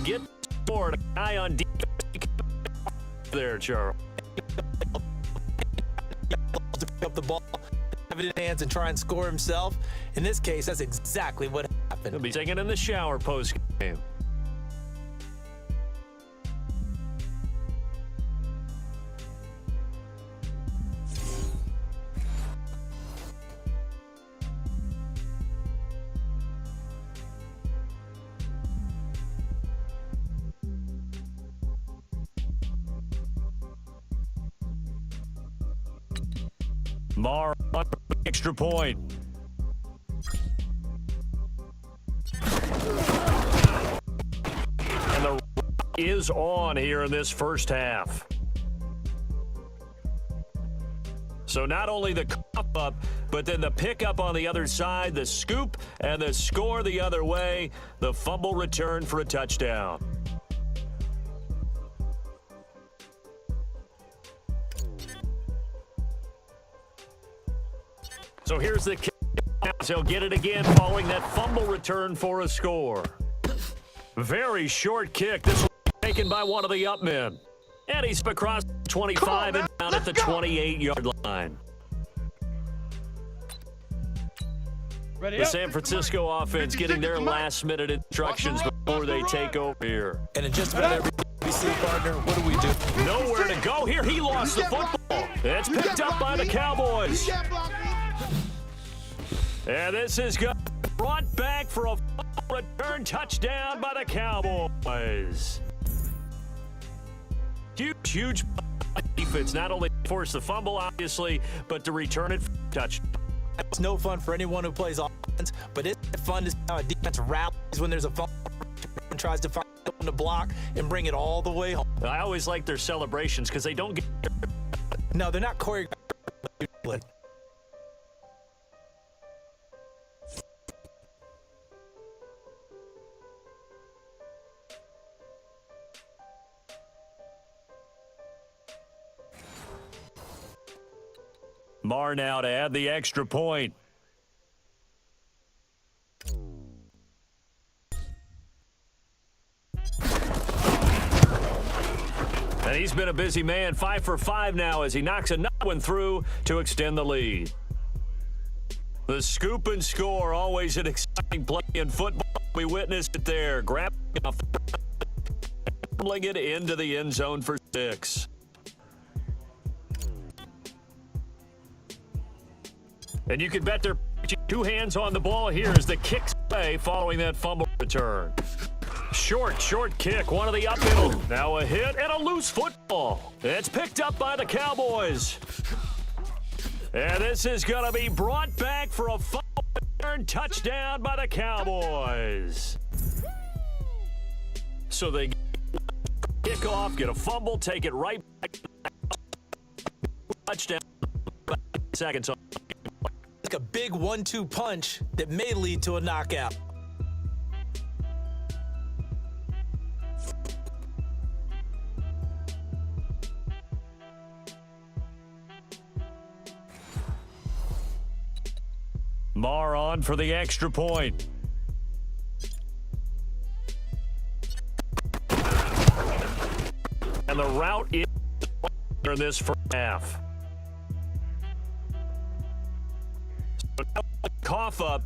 Get scored. A guy on defense there, Charles. To pick up the ball, have it in hands, and try and score himself. In this case, that's exactly what happened. He'll be taken in the shower post-game. Marr on the extra point. And the is on here in this first half. So not only the cough up, but then the pickup on the other side, the scoop, and the score the other way, the fumble return for a touchdown. So here's the kick. He'll get it again following that fumble return for a score. Very short kick. This was taken by one of the up men. And he's across 25 and down at the 28-yard line. The San Francisco offense getting their last-minute instructions before they take over here. And in just about every BC partner, what do we do? Nowhere to go here. He lost the football. It's picked up by the Cowboys. And this is brought back for a return touchdown by the Cowboys. Huge defense. Not only force the fumble, obviously, but to return it for a touchdown. It's no fun for anyone who plays offense, but it's fun to see how a defense rallies when there's a fumble and tries to find someone to block and bring it all the way home. I always like their celebrations because they don't get... No, they're not choreographed. Marr now to add the extra point. And he's been a busy man, 5 for 5 now as he knocks another one through to extend the lead. The scoop and score, always an exciting play in football. We witnessed it there, grabbing it into the end zone for 6. And you can bet they're putting 2 hands on the ball here as the kick's away following that fumble return. Short kick, one of the up middle. Now a hit and a loose football. It's picked up by the Cowboys. And this is going to be brought back for a fumble return touchdown by the Cowboys. So they kick off, get a fumble, take it right back. Touchdown. Seconds on. Like a big 1-2 punch that may lead to a knockout. Marr on for the extra point. And the route is in this first half. So now the cough up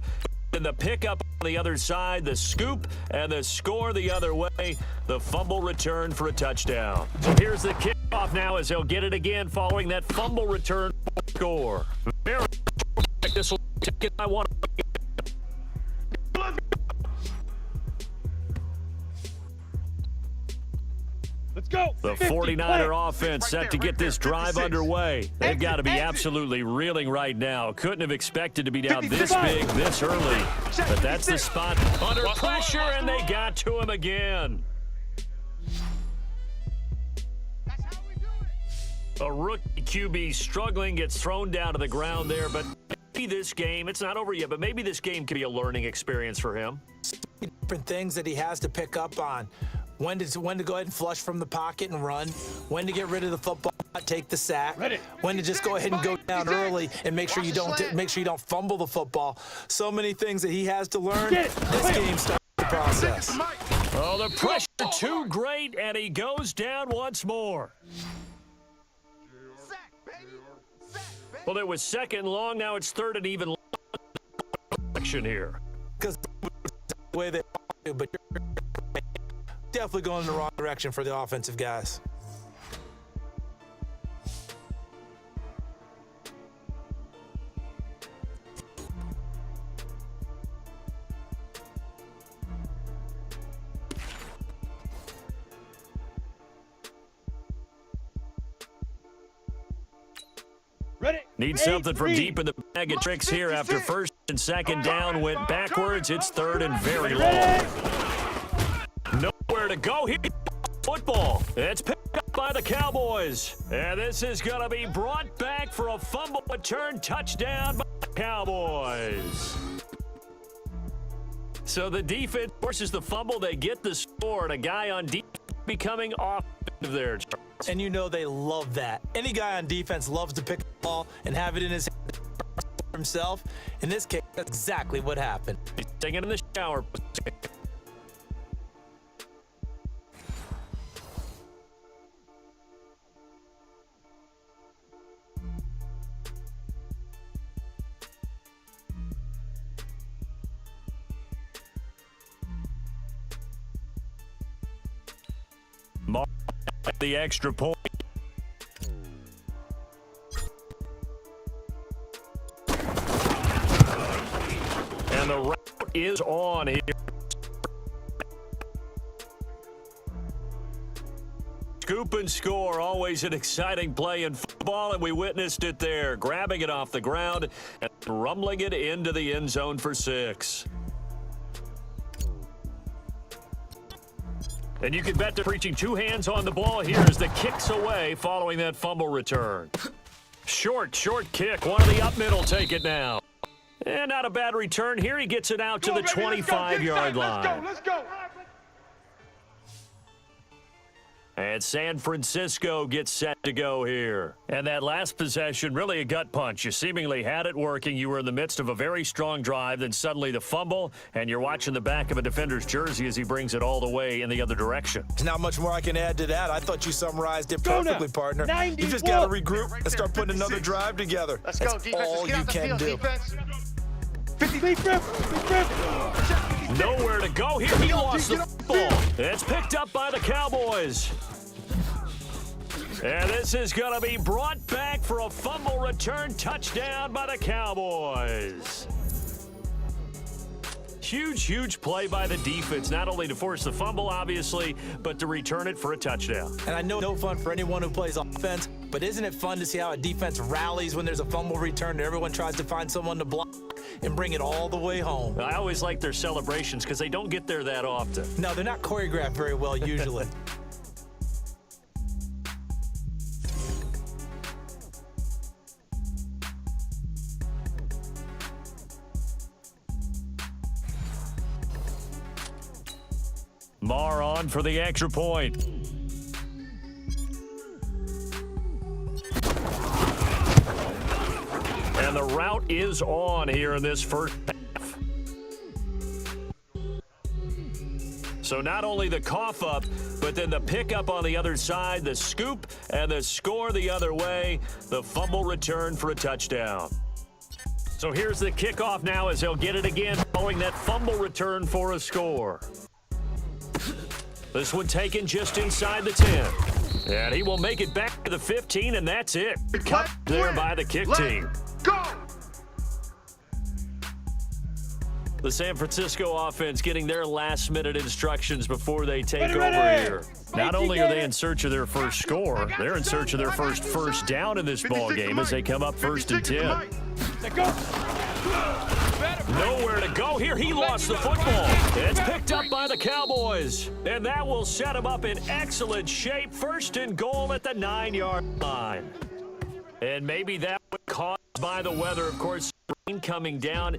and the pickup on the other side, the scoop and the score the other way, the fumble return for a touchdown. So here's the kickoff now as he'll get it again following that fumble return score. Very this will take it by 1. go. The 49er offense set to get this drive underway. They've got to be absolutely reeling right now. Couldn't have expected to be down this big, this early. But that's the spot under pressure, and they got to him again. A rookie QB struggling, gets thrown down to the ground there, but maybe this game, it's not over yet, but maybe this game could be a learning experience for him. Different things that he has to pick up on. When to go ahead and flush from the pocket and run. When to get rid of the football, take the sack. When to just go ahead and go down early and make sure you don't fumble the football. So many things that he has to learn. This game starts the process. Oh, the pressure too great, and he goes down once more. Well, it was second long. Now it's third and even action here. Because the way they do, but you're definitely going in the wrong direction for the offensive guys. Need something from deep in the bag of tricks here after first and second down went backwards. It's third and very long. Nowhere to go here. Football. It's picked up by the Cowboys. And this is going to be brought back for a fumble return touchdown by the Cowboys. So the defense forces the fumble. They get the score, and a guy on defense becoming off of there. And you know they love that. Any guy on defense loves to pick the ball and have it in his hand himself. In this case, that's exactly what happened. He's singing in the shower. Mark the extra point. And the route is on here. Scoop and score, always an exciting play in football, and we witnessed it there. Grabbing it off the ground and rumbling it into the end zone for 6. And you can bet they're preaching two hands on the ball here as the kick's away following that fumble return. Short kick. One of the up middle take it now. And not a bad return here. He gets it out to the 25-yard line. Let's go. And San Francisco gets set to go here. And that last possession, really a gut punch. You seemingly had it working. You were in the midst of a very strong drive. Then suddenly the fumble, and you're watching the back of a defender's jersey as he brings it all the way in the other direction. There's not much more I can add to that. I thought you summarized it perfectly, partner. You just got to regroup and start putting another drive together. Let's go, That's defense. all Let's get you out the can field, do. defense. Nowhere to go here. He lost the football. It's picked up by the Cowboys. And this is going to be brought back for a fumble return touchdown by the Cowboys. Huge play by the defense, not only to force the fumble, obviously, but to return it for a touchdown. And I know no fun for anyone who plays offense, but isn't it fun to see how a defense rallies when there's a fumble return and everyone tries to find someone to block and bring it all the way home? I always like their celebrations because they don't get there that often. No, they're not choreographed very well usually. Marr on for the extra point. And the route is on here in this first half. So not only the cough up, but then the pickup on the other side, the scoop, and the score the other way, the fumble return for a touchdown. So here's the kickoff now as he'll get it again following that fumble return for a score. This one taken just inside the 10. And he will make it back to the 15, and that's it. Cut there by the kick team. Go! The San Francisco offense getting their last-minute instructions before they take over here. Not only are they in search of their first score, they're in search of their first down in this ball game as they come up 1st and 10. Nowhere to go here. He lost the football. It's picked up by the Cowboys. And that will set him up in excellent shape. 1st and goal at the 9-yard line. And maybe that was caused by the weather. Of course, rain coming down.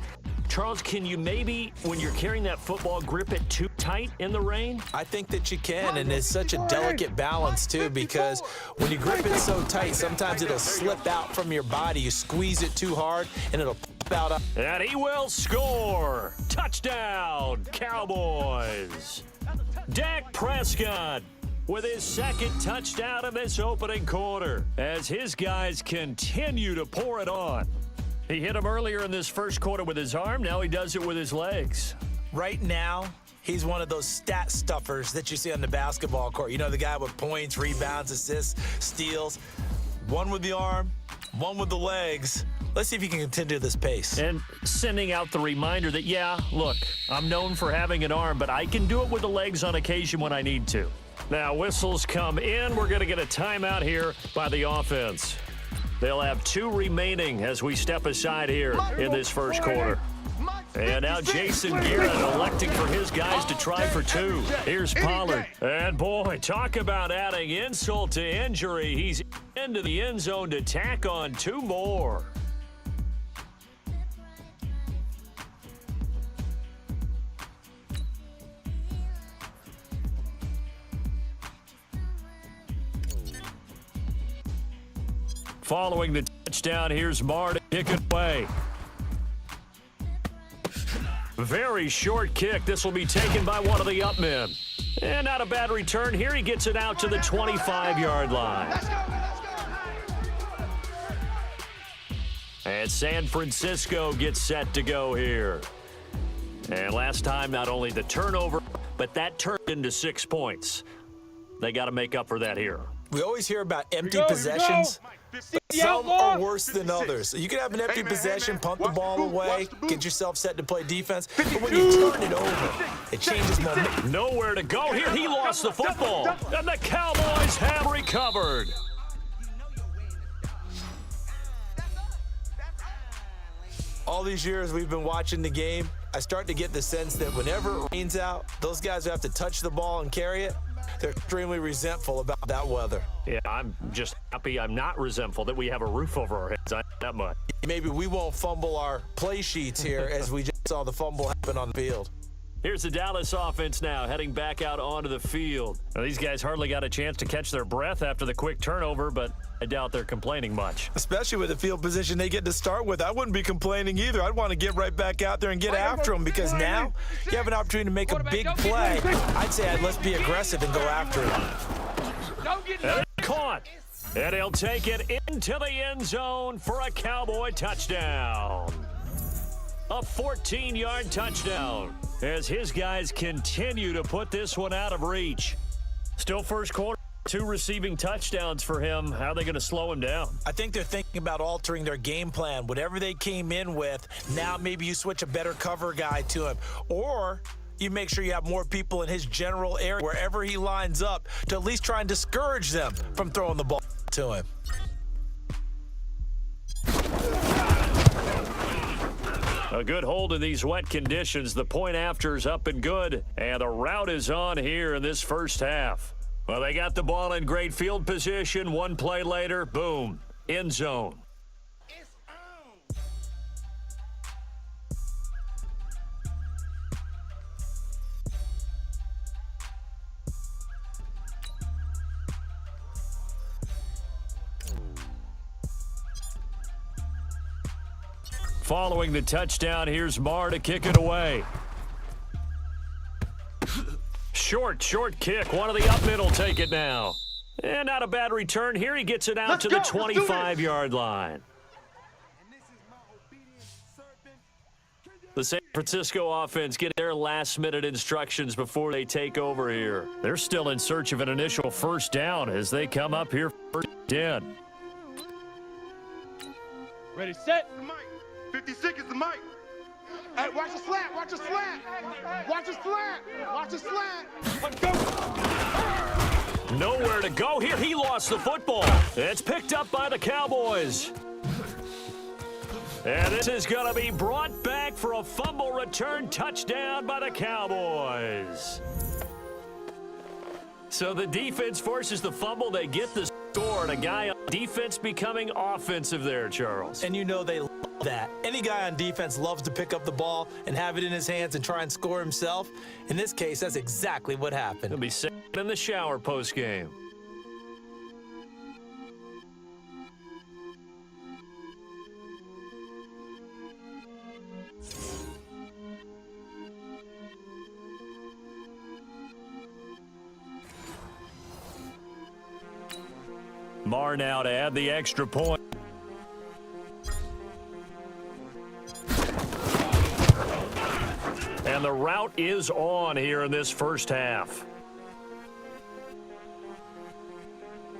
Charles, can you maybe, when you're carrying that football, grip it too tight in the rain? I think that you can, and it's such a delicate balance, too, because when you grip it so tight, sometimes it'll slip out from your body. You squeeze it too hard, and it'll pop out. And he will score. Touchdown, Cowboys. Dak Prescott with his 2nd touchdown in this opening quarter as his guys continue to pour it on. He hit him earlier in this first quarter with his arm. Now he does it with his legs. Right now, he's one of those stat stuffers that you see on the basketball court. You know, the guy with points, rebounds, assists, steals. One with the arm, one with the legs. Let's see if he can continue this pace. And sending out the reminder that, yeah, look, I'm known for having an arm, but I can do it with the legs on occasion when I need to. Now, whistles come in. We're going to get a timeout here by the offense. They'll have 2 remaining as we step aside here in this first quarter. And now Jason Garrett electing for his guys to try for 2. Here's Pollard. And boy, talk about adding insult to injury. He's into the end zone to tack on 2 more. Following the touchdown, here's Marr to kick it away. Very short kick. This will be taken by one of the up men. And not a bad return here. He gets it out to the 25-yard line. And San Francisco gets set to go here. And last time, not only the turnover, but that turned into 6 points. They got to make up for that here. We always hear about empty possessions. Some are worse than others. You can have an empty possession, punt the ball away, get yourself set to play defense. But when you turn it over, it changes momentum. Nowhere to go here. He lost the football. And the Cowboys have recovered. All these years we've been watching the game, I start to get the sense that whenever it rains out, those guys who have to touch the ball and carry it, they're extremely resentful about that weather. Yeah, I'm just happy I'm not resentful that we have a roof over our heads. I know that much. Maybe we won't fumble our play sheets here as we just saw the fumble happen on the field. Here's the Dallas offense now heading back out onto the field. Now, these guys hardly got a chance to catch their breath after the quick turnover, but I doubt they're complaining much. Especially with the field position they get to start with. I wouldn't be complaining either. I'd want to get right back out there and get after them because now you have an opportunity to make a big play. I'd say let's be aggressive and go after it. And caught. And he'll take it into the end zone for a Cowboy touchdown. A 14-yard touchdown as his guys continue to put this one out of reach. Still first quarter, 2 receiving touchdowns for him. How are they going to slow him down? I think they're thinking about altering their game plan. Whatever they came in with, now maybe you switch a better cover guy to him. Or you make sure you have more people in his general area wherever he lines up to at least try and discourage them from throwing the ball to him. A good hold in these wet conditions. The point after's up and good, and the route is on here in this first half. Well, they got the ball in great field position. 1 play later, boom, end zone. Following the touchdown, here's Marr to kick it away. Short kick. One of the up mid will take it now. And not a bad return here. He gets it out to the 25-yard line. The San Francisco offense getting their last-minute instructions before they take over here. They're still in search of an initial first down as they come up here first and 10. Ready, set. 56 is the mic. Hey, watch the slant, watch the slant. Watch the slant, watch the slant. Let's go. Nowhere to go here. He lost the football. It's picked up by the Cowboys. And this is going to be brought back for a fumble return touchdown by the Cowboys. So the defense forces the fumble. They get the score, and a guy on defense becoming offensive there, Charles. And you know they love that. Any guy on defense loves to pick up the ball and have it in his hands and try and score himself. In this case, that's exactly what happened. He'll be sitting in the shower post-game. Marr now to add the extra point. And the route is on here in this first half.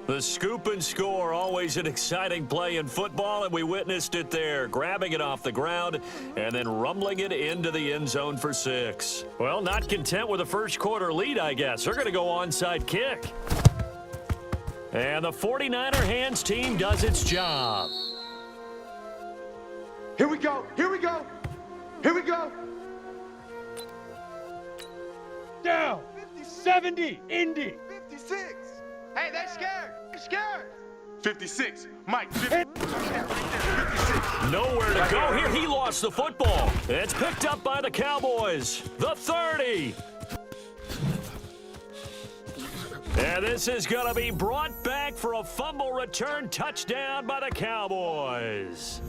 The scoop and score, always an exciting play in football, and we witnessed it there, grabbing it off the ground and then rumbling it into the end zone for 6. Well, not content with a first quarter lead, I guess. They're going to go onside kick. And the 49er hands team does its job. Here we go. Here we go. Here we go. Down. 70. Indy. 56. Hey, they're scared. They're scared. 56. Mike. 56. Nowhere to go here. He lost the football. It's picked up by the Cowboys. The 30. And this is going to be brought back for a fumble return touchdown by the Cowboys.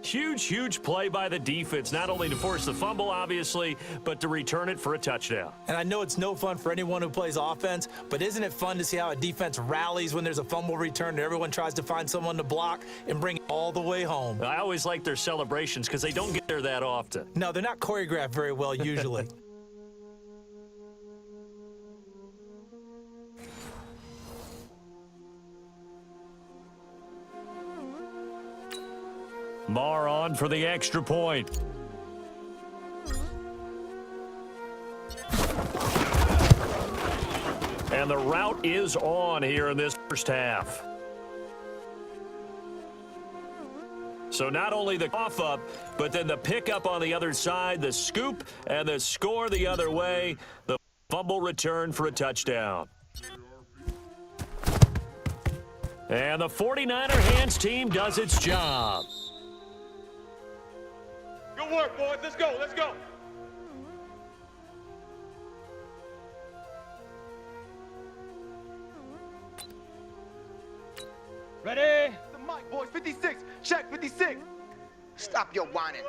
Huge, huge play by the defense, not only to force the fumble, obviously, but to return it for a touchdown. And I know it's no fun for anyone who plays offense, but isn't it fun to see how a defense rallies when there's a fumble return and everyone tries to find someone to block and bring it all the way home? I always like their celebrations because they don't get there that often. No, they're not choreographed very well usually. Marr on for the extra point. And the route is on here in this first half. So not only the cough up, but then the pickup on the other side, the scoop, and the score the other way. The fumble return for a touchdown. And the 49er hands team does its job. Good work, boys. Let's go. Let's go. Ready? The Mike, boys. 56. Check 56. Stop your whining.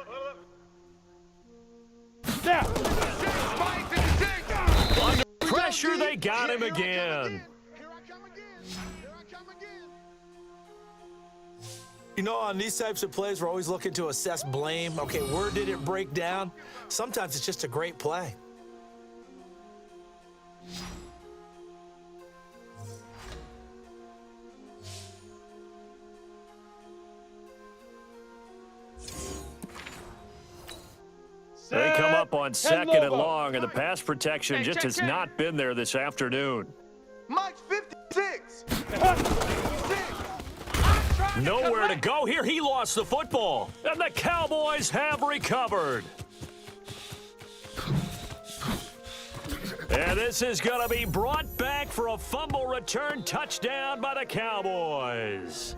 Down. 56. Mike, 56. Under pressure, they got him again. Here I come again. Here I come again. You know, on these types of plays, we're always looking to assess blame. Okay, where did it break down? Sometimes it's just a great play. They come up on second and long, and the pass protection just has not been there this afternoon. Mike's 56. Nowhere to go here. He lost the football, and the Cowboys have recovered. And this is going to be brought back for a fumble return touchdown by the Cowboys.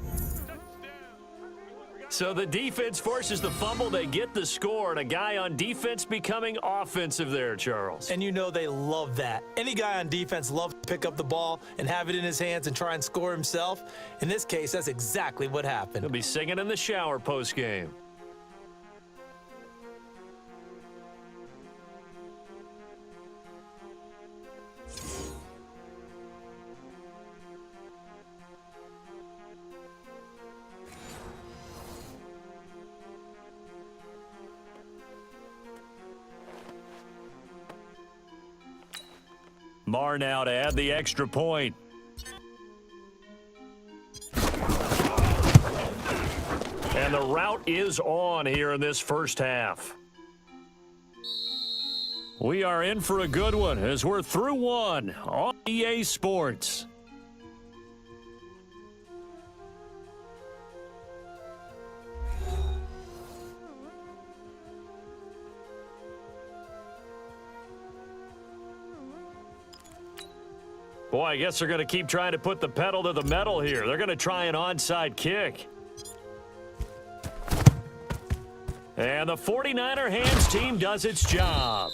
So the defense forces the fumble. They get the score, and a guy on defense becoming offensive there, Charles. And you know they love that. Any guy on defense loves to pick up the ball and have it in his hands and try and score himself. In this case, that's exactly what happened. He'll be singing in the shower post-game. Marr now to add the extra point. And the route is on here in this first half. We are in for a good one as we're through one on EA Sports. Boy, I guess they're going to keep trying to put the pedal to the metal here. They're going to try an onside kick. And the 49er Hams team does its job.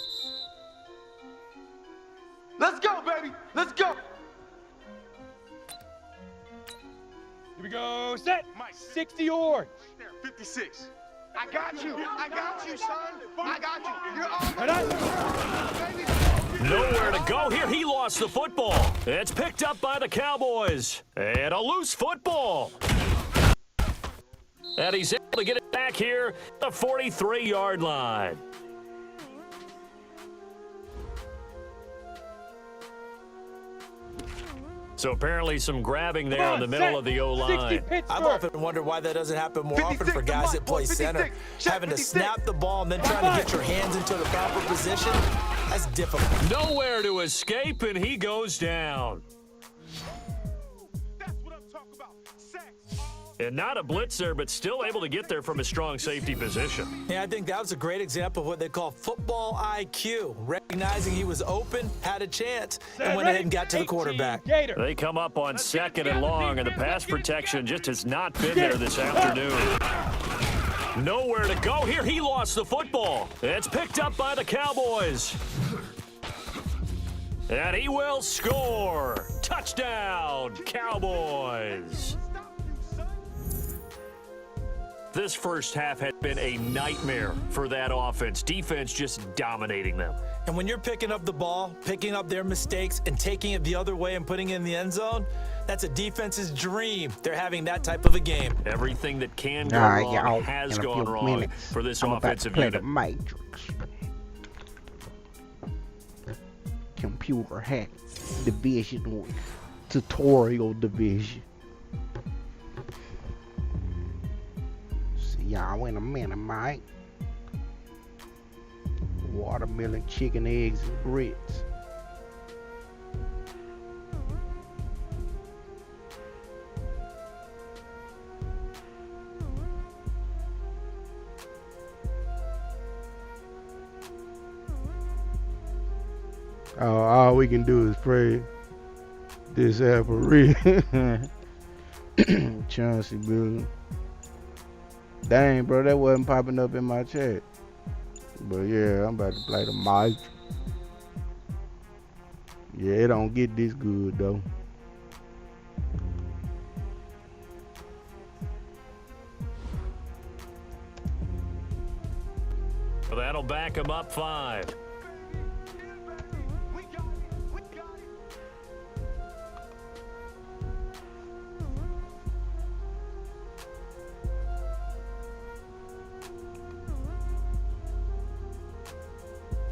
Let's go, baby. Let's go. Here we go. Set. 60 orange. 56. I got you. I got you, son. I got you. You're all baby. Nowhere to go here. He lost the football. It's picked up by the Cowboys. And a loose football. And he's able to get it back here at the 43-yard line. So apparently some grabbing there in the middle of the O-line. I've often wondered why that doesn't happen more often for guys that play center. Having to snap the ball and then trying to get your hands into the proper position, that's difficult. Nowhere to escape, and he goes down. That's what I'm talking about. Sacks. And not a blitzer, but still able to get there from a strong safety position. Yeah, I think that was a great example of what they call football IQ. Recognizing he was open, had a chance, and went ahead and got to the quarterback. They come up on second and long, and the pass protection just has not been there this afternoon. Nowhere to go here. He lost the football. It's picked up by the Cowboys. And he will score. Touchdown, Cowboys. This first half had been a nightmare for that offense. Defense just dominating them. And when you're picking up the ball, picking up their mistakes, and taking it the other way and putting it in the end zone, that's a defense's dream. They're having that type of a game. Everything that can go wrong has gone wrong for this offensive unit. The Matrix. Computer hack division, tutorial division. See y'all in a minute, Mike. Watermelon, chicken, eggs, and grits. All we can do is pray this app for real. Chauncey, Bill. Dang, bro, that wasn't popping up in my chat. But yeah, I'm about to play the mic. Yeah, it don't get this good though. Well, that'll back him up 5.